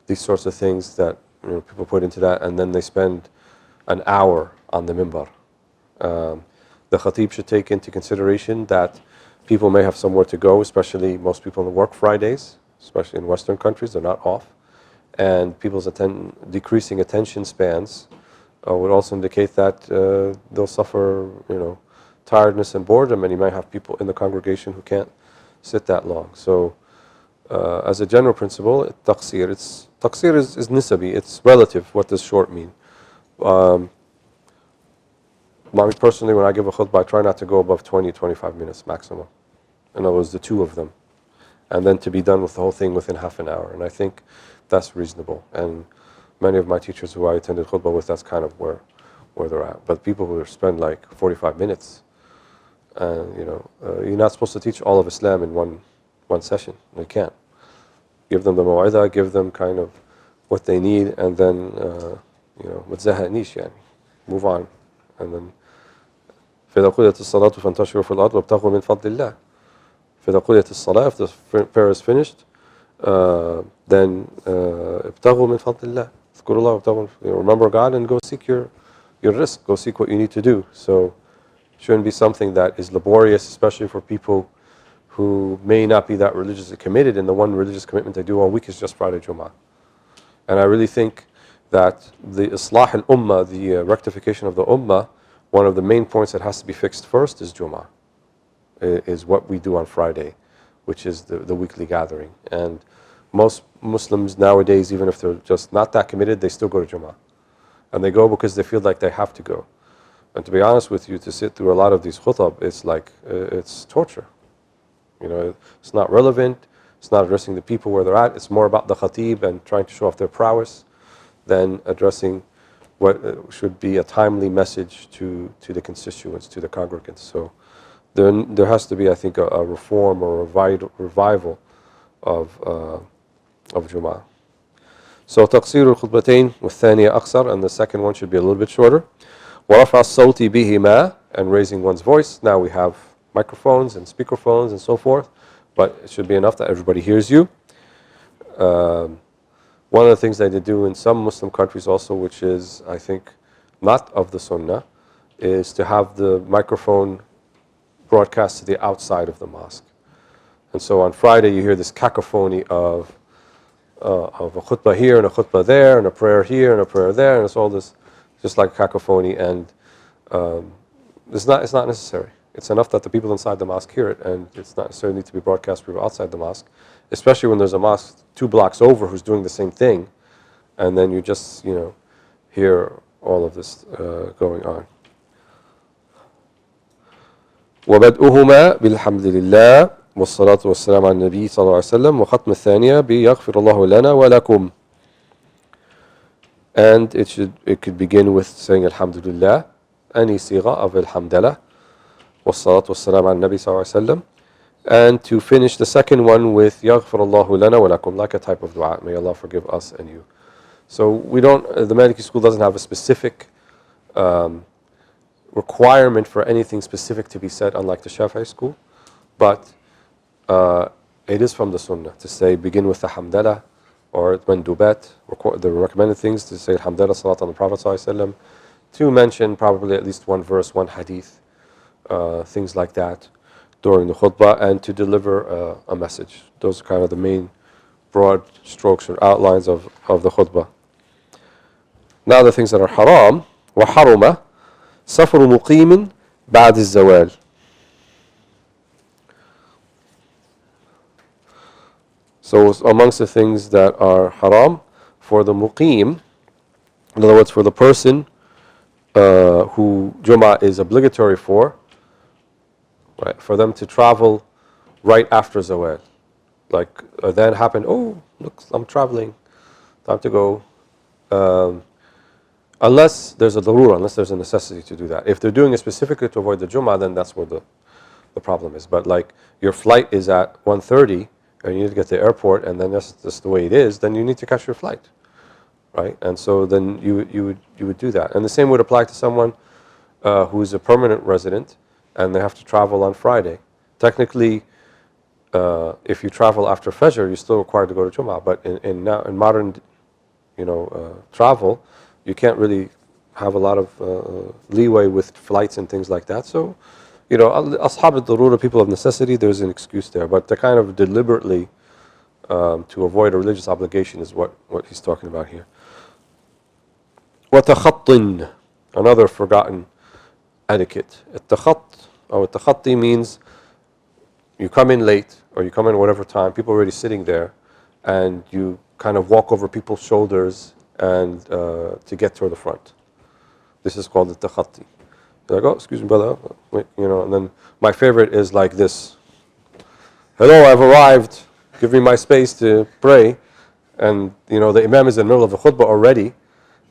these sorts of things that people put into that, and then they spend an hour on the minbar. The khatib should take into consideration that people may have somewhere to go, especially most people work Fridays, especially in Western countries, they're not off. And people's decreasing attention spans would also indicate that they'll suffer, tiredness and boredom, and you might have people in the congregation who can't sit that long. So as a general principle, taqsir is nisabi, it's relative. What does short mean? Personally, when I give a khutbah, I try not to go above 20-25 minutes maximum. In other words, the two of them. And then to be done with the whole thing within half an hour. And I think that's reasonable. And many of my teachers who I attended khutbah with, that's kind of where they're at. But people who spend like 45 minutes, you're not supposed to teach all of Islam in one session. You can't. Give them the maw'idah, give them kind of what they need, and then متزهقنيش يعني, move on. And then فإذا قضيت الصلاة فانتشروا في الأرض وابتغوا من فضل الله. فإذا قضيت الصلاة, if the prayer is finished, then ابتغوا من فضل الله. اذكروا الله وابتغوا, remember God and go seek your rizq, go seek what you need to do. So it shouldn't be something that is laborious, especially for people who may not be that religiously committed, and the one religious commitment they do all week is just Friday Juma. And I really think that the Islah al-Ummah, the rectification of the Ummah, one of the main points that has to be fixed first is Juma, is what we do on Friday, which is the weekly gathering. And most Muslims nowadays, even if they're just not that committed, they still go to Juma. And they go because they feel like they have to go. And to be honest with you, to sit through a lot of these khutab, it's like, it's torture. It's not relevant, it's not addressing the people where they're at, it's more about the khatib and trying to show off their prowess than addressing what should be a timely message to the constituents, to the congregants. So there has to be, I think, a reform or a revival of Jum'ah. So تقصير الخطبتين والثانية أقصر, and the second one should be a little bit shorter. ورفع الصوت بهما, and raising one's voice. Now we have microphones and speakerphones and so forth, but it should be enough that everybody hears you. One of the things that they do in some Muslim countries also, which is, I think, not of the Sunnah, is to have the microphone broadcast to the outside of the mosque. And so on Friday you hear this cacophony of a khutbah here and a khutbah there and a prayer here and a prayer there, and it's all this just like cacophony, and it's not necessary. It's enough that the people inside the mosque hear it, and it's not necessarily need to be broadcast to people outside the mosque, especially when there's a mosque 2 blocks over who's doing the same thing, and then you just, hear all of this going on. وبدؤهما بالحمد لله والصلاة والسلام على النبي صلى الله عليه وسلم وختم الثانية بيغفر الله لنا ولكم. And it could begin with saying Alhamdulillah, any sigha of Alhamdulillah, والصلاة والسلام على النبي صلى الله عليه وسلم, and to finish the second one with يغفر الله لنا ولكم, like a type of dua, may Allah forgive us and you. So the Maliki school doesn't have a specific requirement for anything specific to be said, unlike the Shafi'i school, but it is from the Sunnah to say begin with the Hamdalah, or mandubat, the recommended things, to say Alhamdulillah, Salat on the Prophet ﷺ, to mention probably at least one verse, one hadith, things like that during the khutbah, and to deliver a message. Those are kind of the main broad strokes or outlines of the khutbah. Now the things that are haram, وحرم سفر مقيم بعد الزوال. So amongst the things that are haram for the muqim, in other words, for the person who Juma is obligatory for, right, for them to travel right after zawal. Like then happened, oh, look, I'm traveling, time to go. Unless there's a darura, unless there's a necessity to do that. If they're doing it specifically to avoid the Juma, then that's where the problem is. But like your flight is at 1:30, and you need to get to the airport, and then that's just the way it is, then you need to catch your flight, right? And so then you would do that. And the same would apply to someone who is a permanent resident, and they have to travel on Friday. Technically, if you travel after Fajr, you're still required to go to Jum'ah. But in modern, travel, you can't really have a lot of leeway with flights and things like that. So, Ashab al-Darura, people of necessity, there's an excuse there. But to kind of deliberately to avoid a religious obligation is what he's talking about here. وَتَخَطٍ, another forgotten etiquette. التخطي means you come in late, or you come in whatever time, people are already sitting there, and you kind of walk over people's shoulders and to get toward the front. This is called the takhatti. You're like, oh, excuse me, brother. Wait, and then my favorite is like this. Hello, I've arrived. Give me my space to pray. And, the imam is in the middle of the khutbah already.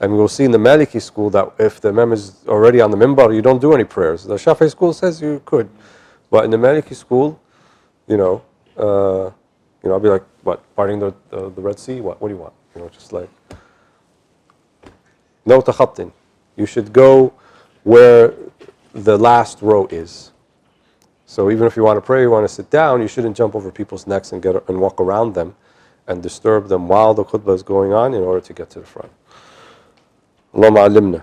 And we will see in the Maliki school that if the imam is already on the minbar, you don't do any prayers. The Shafi'i school says you could. But in the Maliki school, I'll be like, what, parting the Red Sea? What do you want? Just like, no takhattin. You should go where the last row is. So even if you want to pray, you want to sit down, you shouldn't jump over people's necks and walk around them and disturb them while the khutbah is going on in order to get to the front. اللهم علمنا.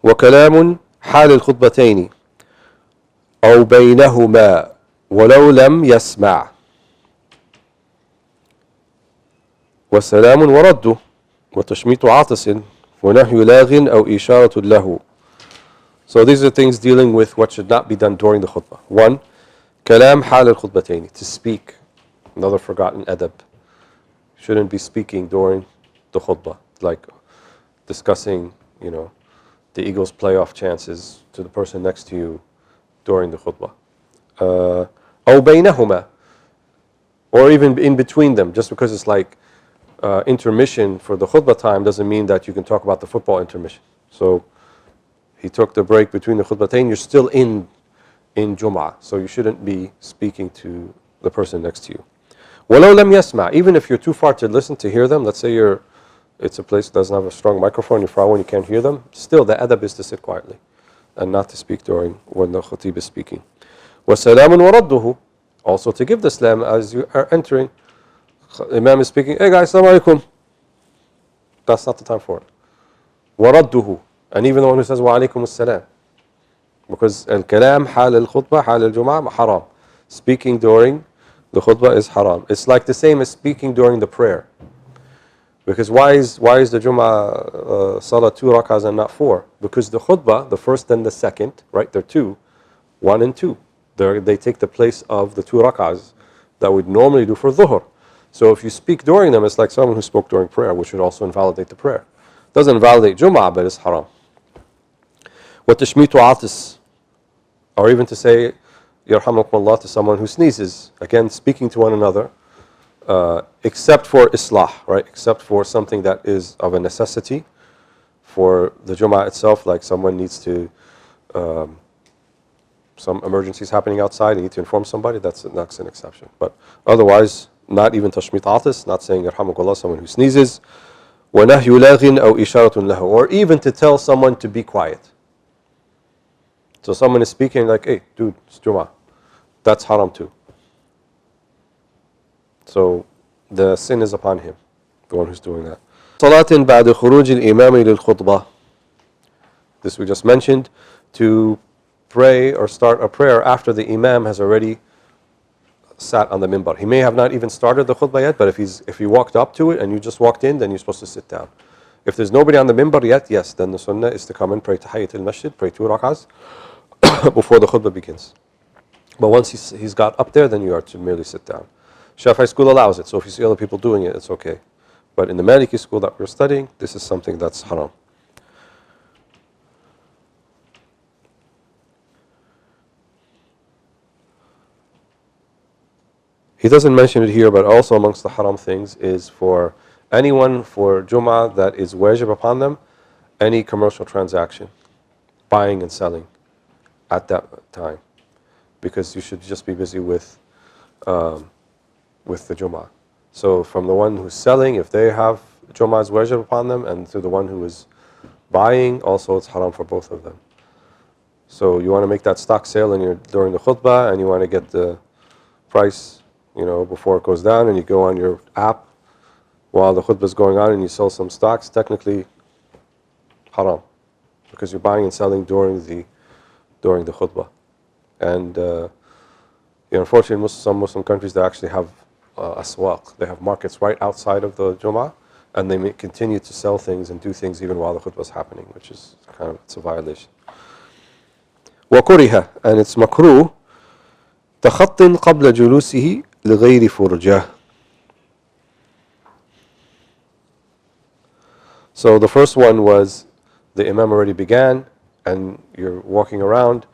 وكلام حال الخطبتين أو بينهما ولو لم يسمع وسلام ورده وتشميت عاطس ونهي لاغ أو إشارة له. So these are things dealing with what should not be done during the khutbah. 1. كلام حال الخطبتين, to speak. Another forgotten adab. Shouldn't be speaking during the khutbah, like discussing, the Eagles' playoff chances to the person next to you during the khutbah. أو بينهما, or even in between them. Just because it's like intermission for the khutbah time doesn't mean that you can talk about the football intermission. So he took the break between the khutbatayn, you're still in Jum'ah, so you shouldn't be speaking to the person next to you. وَلَوْ لَمْ يَسْمَعْ, even if you're too far to listen to hear them, let's say it's a place that doesn't have a strong microphone, you're far away and you can't hear them, still the adab is to sit quietly and not to speak when the khatib is speaking. وَسَلَامٌ وَرَدُّهُ, also to give the salam as you are entering. Imam is speaking, hey guys, assalamu alaikum. That's not the time for it. وَرَدُّهُ. And even the one who says وَعَلَيْكُمُ السَّلَامِ. Because al-kalam, حال al-khutbah, حال al-jum'ah, haram. Speaking during the khutbah is haram. It's like the same as speaking during the prayer. Because why is the Juma Salah 2 rak'ahs and not 4? Because the khutbah, the first and the second, right, they're 2, 1 and 2. They take the place of the 2 rak'ahs that we'd normally do for dhuhr. So if you speak during them, it's like someone who spoke during prayer, which would also invalidate the prayer. Doesn't invalidate Jum'ah, but it's haram. وَتَشْمِيتُ عَاطِس. Or even to say, يَرْحَمُكُمُ اللَّهُ to someone who sneezes. Again, speaking to one another. Except for islah, right? Except for something that is of a necessity for the Jum'ah itself, like someone needs to, some emergencies happening outside, you need to inform somebody, that's an exception. But otherwise, not even tashmit atis, not saying yarhamukallah, someone who sneezes, وَنَهْيُ لَاغٍ أَوْ إِشَارَةٌ لَهُ, or even to tell someone to be quiet. So someone is speaking like, hey, dude, it's Jum'ah. That's haram too. So the sin is upon him, the one who's doing that. صلاة بعد خروج الإمام للخطبة. This we just mentioned, to pray or start a prayer after the Imam has already sat on the minbar. He may have not even started the khutbah yet, but if he walked up to it and you just walked in, then you're supposed to sit down. If there's nobody on the minbar yet, yes, then the sunnah is to come and pray Tahiyyat al-Masjid, pray 2 rak'ahs before the khutbah begins. But once he's got up there, then you are to merely sit down. Shafi'i school allows it, so if you see other people doing it, it's okay. But in the Maliki school that we're studying, this is something that's haram. He doesn't mention it here, but also amongst the haram things is for anyone for Jum'ah that is wajib upon them, any commercial transaction, buying and selling at that time. Because you should just be busy with the Jum'ah. So from the one who's selling, if they have Jum'ah's wajib upon them, and to the one who is buying, also it's haram for both of them. So you want to make that stock sale during the khutbah, and you want to get the price, before it goes down, and you go on your app while the khutbah is going on and you sell some stocks, technically haram, because you're buying and selling during the khutbah. And unfortunately, in some Muslim countries, they actually have aswaq. They have markets right outside of the Jum'ah, and they may continue to sell things and do things even while the khutbah is happening, which is it's a violation. وَكُرِهَ, and it's makruh, تَخَطٍ قَبْلَ جُلُوسِهِ لِغَيْرِ فُرْجَةٍ. So the first one was the Imam already began and you're walking around.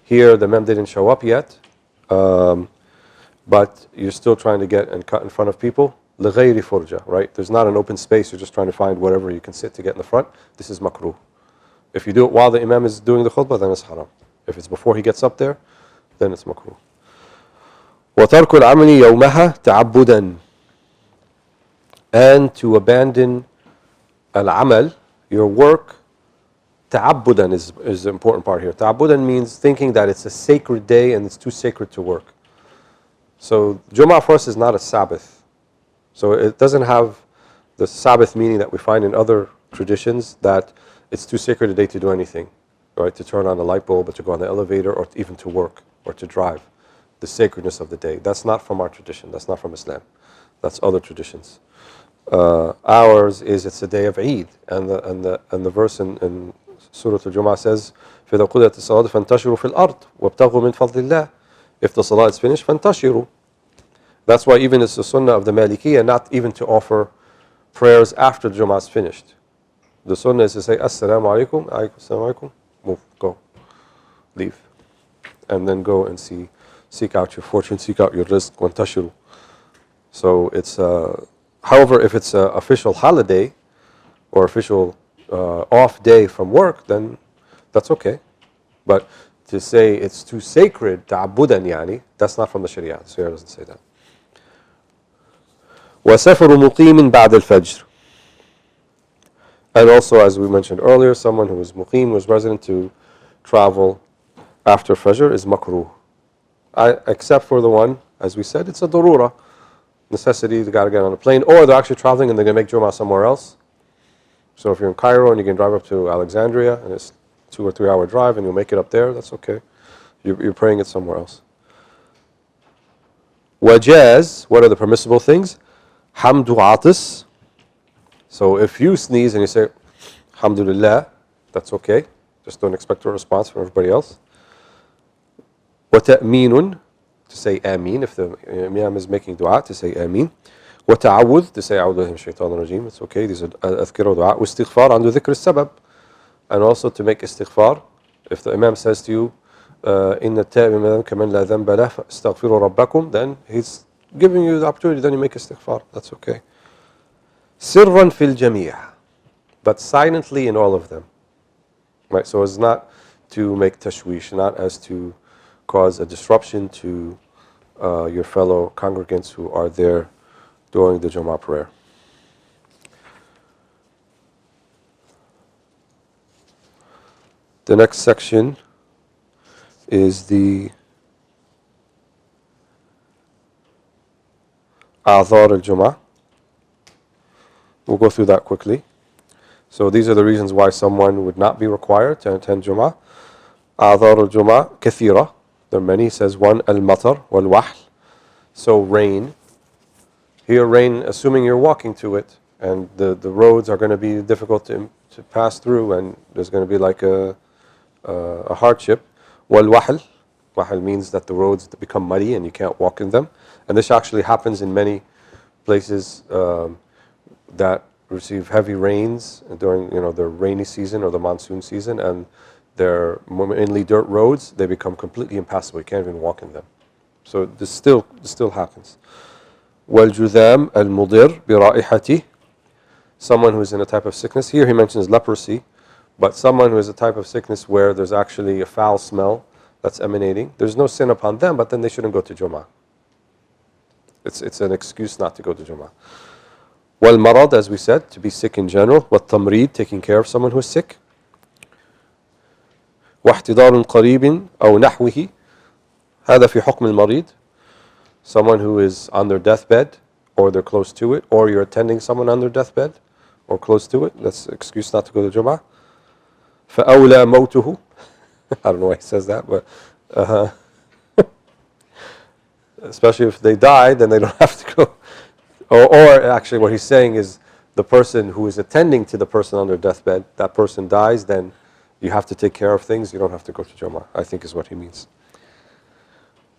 Here the Imam didn't show up yet, but you're still trying to get and cut in front of people. لِغَيْرِ فُرْجَةٍ, right? There's not an open space, you're just trying to find wherever you can sit to get in the front. This is makruh. If you do it while the Imam is doing the khutbah, then it's haram. If it's before he gets up there, then it's makruh. وَتَرْكُ الْعَمَلِ يَوْمَهَا تَعَبُّدًا, and to abandon al-amal, your work, ta'abbudan is the important part here. Ta'abbudan means thinking that it's a sacred day and it's too sacred to work. So Jum'ah for us is not a Sabbath. So it doesn't have the Sabbath meaning that we find in other traditions, that it's too sacred a day to do anything, right? To turn on the light bulb, or to go on the elevator, or even to work, or to drive. The sacredness of the day. That's not from our tradition. That's not from Islam. That's other traditions. Ours is, it's a day of Eid, and the verse in Surah Al-Jumu'ah says, فَإِذَا قُضِيَتِ الصَّلَاةُ فَانْتَشِرُوا فِي الْأَرْضِ وَابْتَغُوا مِنْ فَضْلِ اللَّهِ. If the salah is finished, فَانْتَشِرُوا. That's why even it's the sunnah of the Maliki, and not even to offer prayers after the Jumu'ah is finished. The sunnah is to say, Assalamu alaikum, Assalamu alaikum, move, go, leave, and then go and seek out your fortune, seek out your rizq, وَانْتَشِرُوا. So it's, however, if it's an official holiday or official off day from work, then that's okay. But to say it's too sacred, ta'abudan yani, that's not from the Sharia. The Sharia doesn't say that. وَسَفَرُ مُقِيمٍ بَعْدَ الْفَجْرِ. And also, as we mentioned earlier, someone who is muqim, who is resident, to travel after Fajr is makruh. Except for the one, as we said, it's a darura. necessity, they got to get on a plane, or they're actually traveling and they're going to make Juma somewhere else. So if you're in Cairo and you can drive up to Alexandria and it's 2 or 3 hour drive and you'll make it up there, that's okay. You're praying it somewhere else. Wajaz, what are the permissible things? Hamdu atis. So if you sneeze and you say, Alhamdulillah, that's okay. Just don't expect a response from everybody else. وَتَأْمِينٌ, to say Ameen. If the Imam is making dua, to say Ameen. وَتَعَوُذ, to say أعوذ بالله من الشيطان الرجيم. It's okay. These are أذكر dua. وَاستغفار عند ذكر السبب. And also to make istighfar. If the Imam says to you, إِنَّ التَّائِبَ مِنَ ذَنْبٍ كَمَنْ لَا ذَنْبَ لَهُ فَاسْتَغْفِرُوا رَبَّكُمْ, then he's giving you the opportunity, then you make istighfar. That's okay. سِرًّا فِي الْجَمِيعِ, but silently in all of them. Right, so it's not to make tashwish, not as to cause a disruption to your fellow congregants who are there during the Juma prayer. The next section is the A'dhar al-Juma. We'll go through that quickly. So these are the reasons why someone would not be required to attend Juma. A'dhar al-Juma kathira. There are many. He says one, al-matar wal-wahl. So rain. Here rain, assuming you're walking to it, and the roads are going to be difficult to pass through, and there's going to be like a hardship. Wal-wahl. Wahl means that the roads become muddy and you can't walk in them. And this actually happens in many places that receive heavy rains during the rainy season or the monsoon season, and they're mainly dirt roads. They become completely impassable. You can't even walk in them. So this still happens. وَالْجُذَامِ الْمُضِرْ بِرَائِحَتِهِ. Someone who is in a type of sickness. Here he mentions leprosy, but someone who is a type of sickness where there's actually a foul smell that's emanating. There's no sin upon them, but then they shouldn't go to Juma. It's an excuse not to go to Juma. وَالْمَرَض, as we said, to be sick in general. وَالتَّمْرِيد, taking care of someone who is sick. وَاحْتِضَارٌ قَرِيبٍ أَوْ نَحْوِهِ. هذا في حكم المريض. Someone who is on their deathbed, or they're close to it, or you're attending someone on their deathbed, or close to it. That's an excuse not to go to Jum'ah. فَأَوْلَى مَوْتُهُ. I don't know why he says that, but especially if they die, then they don't have to go. Or actually what he's saying is the person who is attending to the person on their deathbed, that person dies, then you have to take care of things, you don't have to go to Jum'ah, I think is what he means.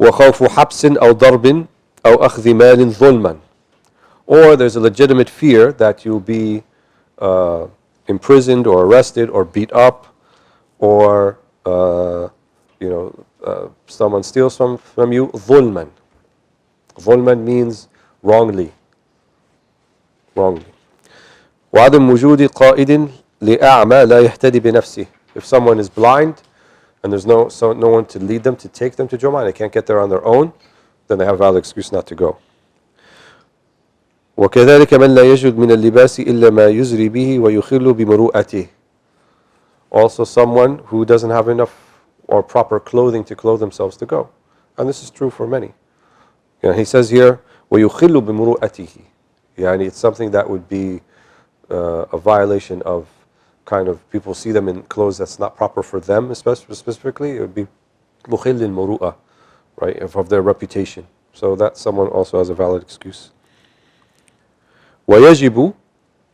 وَخَوْفُ حَبْسٍ أَوْ ضَرْبٍ أَوْ أَخْذِ مَالٍ ظُلْمًا. Or there's a legitimate fear that you'll be imprisoned or arrested or beat up, or someone steals from you. ظُلْمًا. ظُلْمًا means wrongly. وعدم وجود قائد لأعمى لا يهتدي بنفسه. If someone is blind and there's no one to lead them, to take them to Jum'ah, and they can't get there on their own, then they have a valid excuse not to go. وكذلك من لا يجد من اللباس إلا ما يزري به ويخل بمروءته. Also someone who doesn't have enough or proper clothing to clothe themselves to go. And this is true for many. He says here, ويخل بمروءته. It's something that would be a violation of kind of people see them in clothes that's not proper for them, specifically. It would be مخل المروءة, right, of their reputation. So that someone also has a valid excuse. ويجب,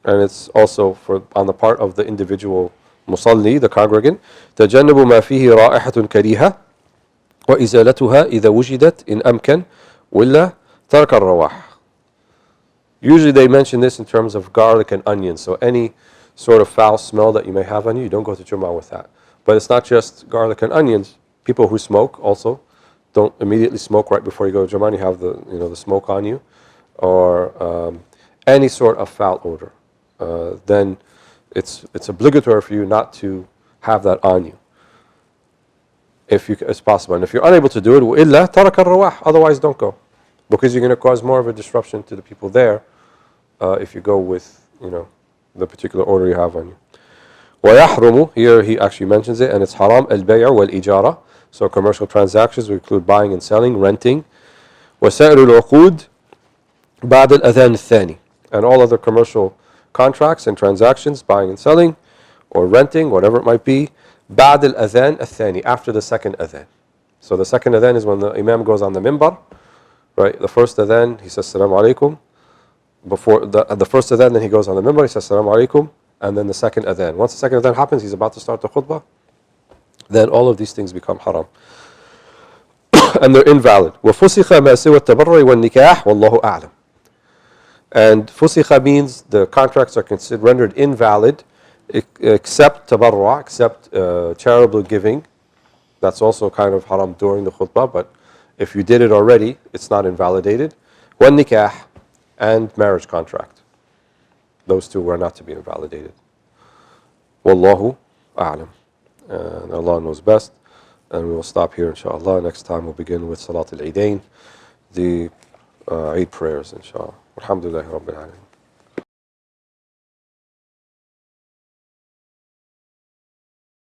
and it's also on the part of the individual musalli, the congregant, تجنب ما فيه رائحة كريهة وإزالتها إذا وجدت إن أمكن ولا ترك الرواح. Usually they mention this in terms of garlic and onions. So any sort of foul smell that you may have on you, you don't go to Jum'ah with that. But it's not just garlic and onions. People who smoke also don't immediately smoke right before you go to Jum'ah. You have the smoke on you, or any sort of foul odor. Then it's obligatory for you not to have that on you, if it's possible. And if you're unable to do it, وإلا ترك الرواح. Otherwise, don't go, because you're going to cause more of a disruption to the people there if you go with the particular order you have on you. ويحرم, here he actually mentions it, and it's haram, البيع والإجارة. So commercial transactions will include buying and selling, renting. وسائر العقود بعد الأذان الثاني. And all other commercial contracts and transactions, buying and selling, or renting, whatever it might be, بعد الأذان الثاني, after the second adhan. So the second adhan is when the imam goes on the minbar, right? The first adhan, he says Assalamu alaikum. Before the first adhan, then he goes on the minbar, he says Assalamu alaikum. And then the second adhan. Once the second adhan happens, he's about to start the khutbah. Then all of these things become haram. And they're invalid. وفسخ ما سوى التبرع والنكاح والله أعلم. And fusikha means the contracts are considered rendered invalid except tabarra, except charitable giving. That's also kind of haram during the khutbah, but if you did it already, it's not invalidated. One nikah and marriage contract. Those two were not to be invalidated. Wallahu a'lam. And Allah knows best. And we will stop here, inshallah. Next time we'll begin with Salat al-Eidain, the Eid prayers, inshallah. Alhamdulillah Rabbil Alameen.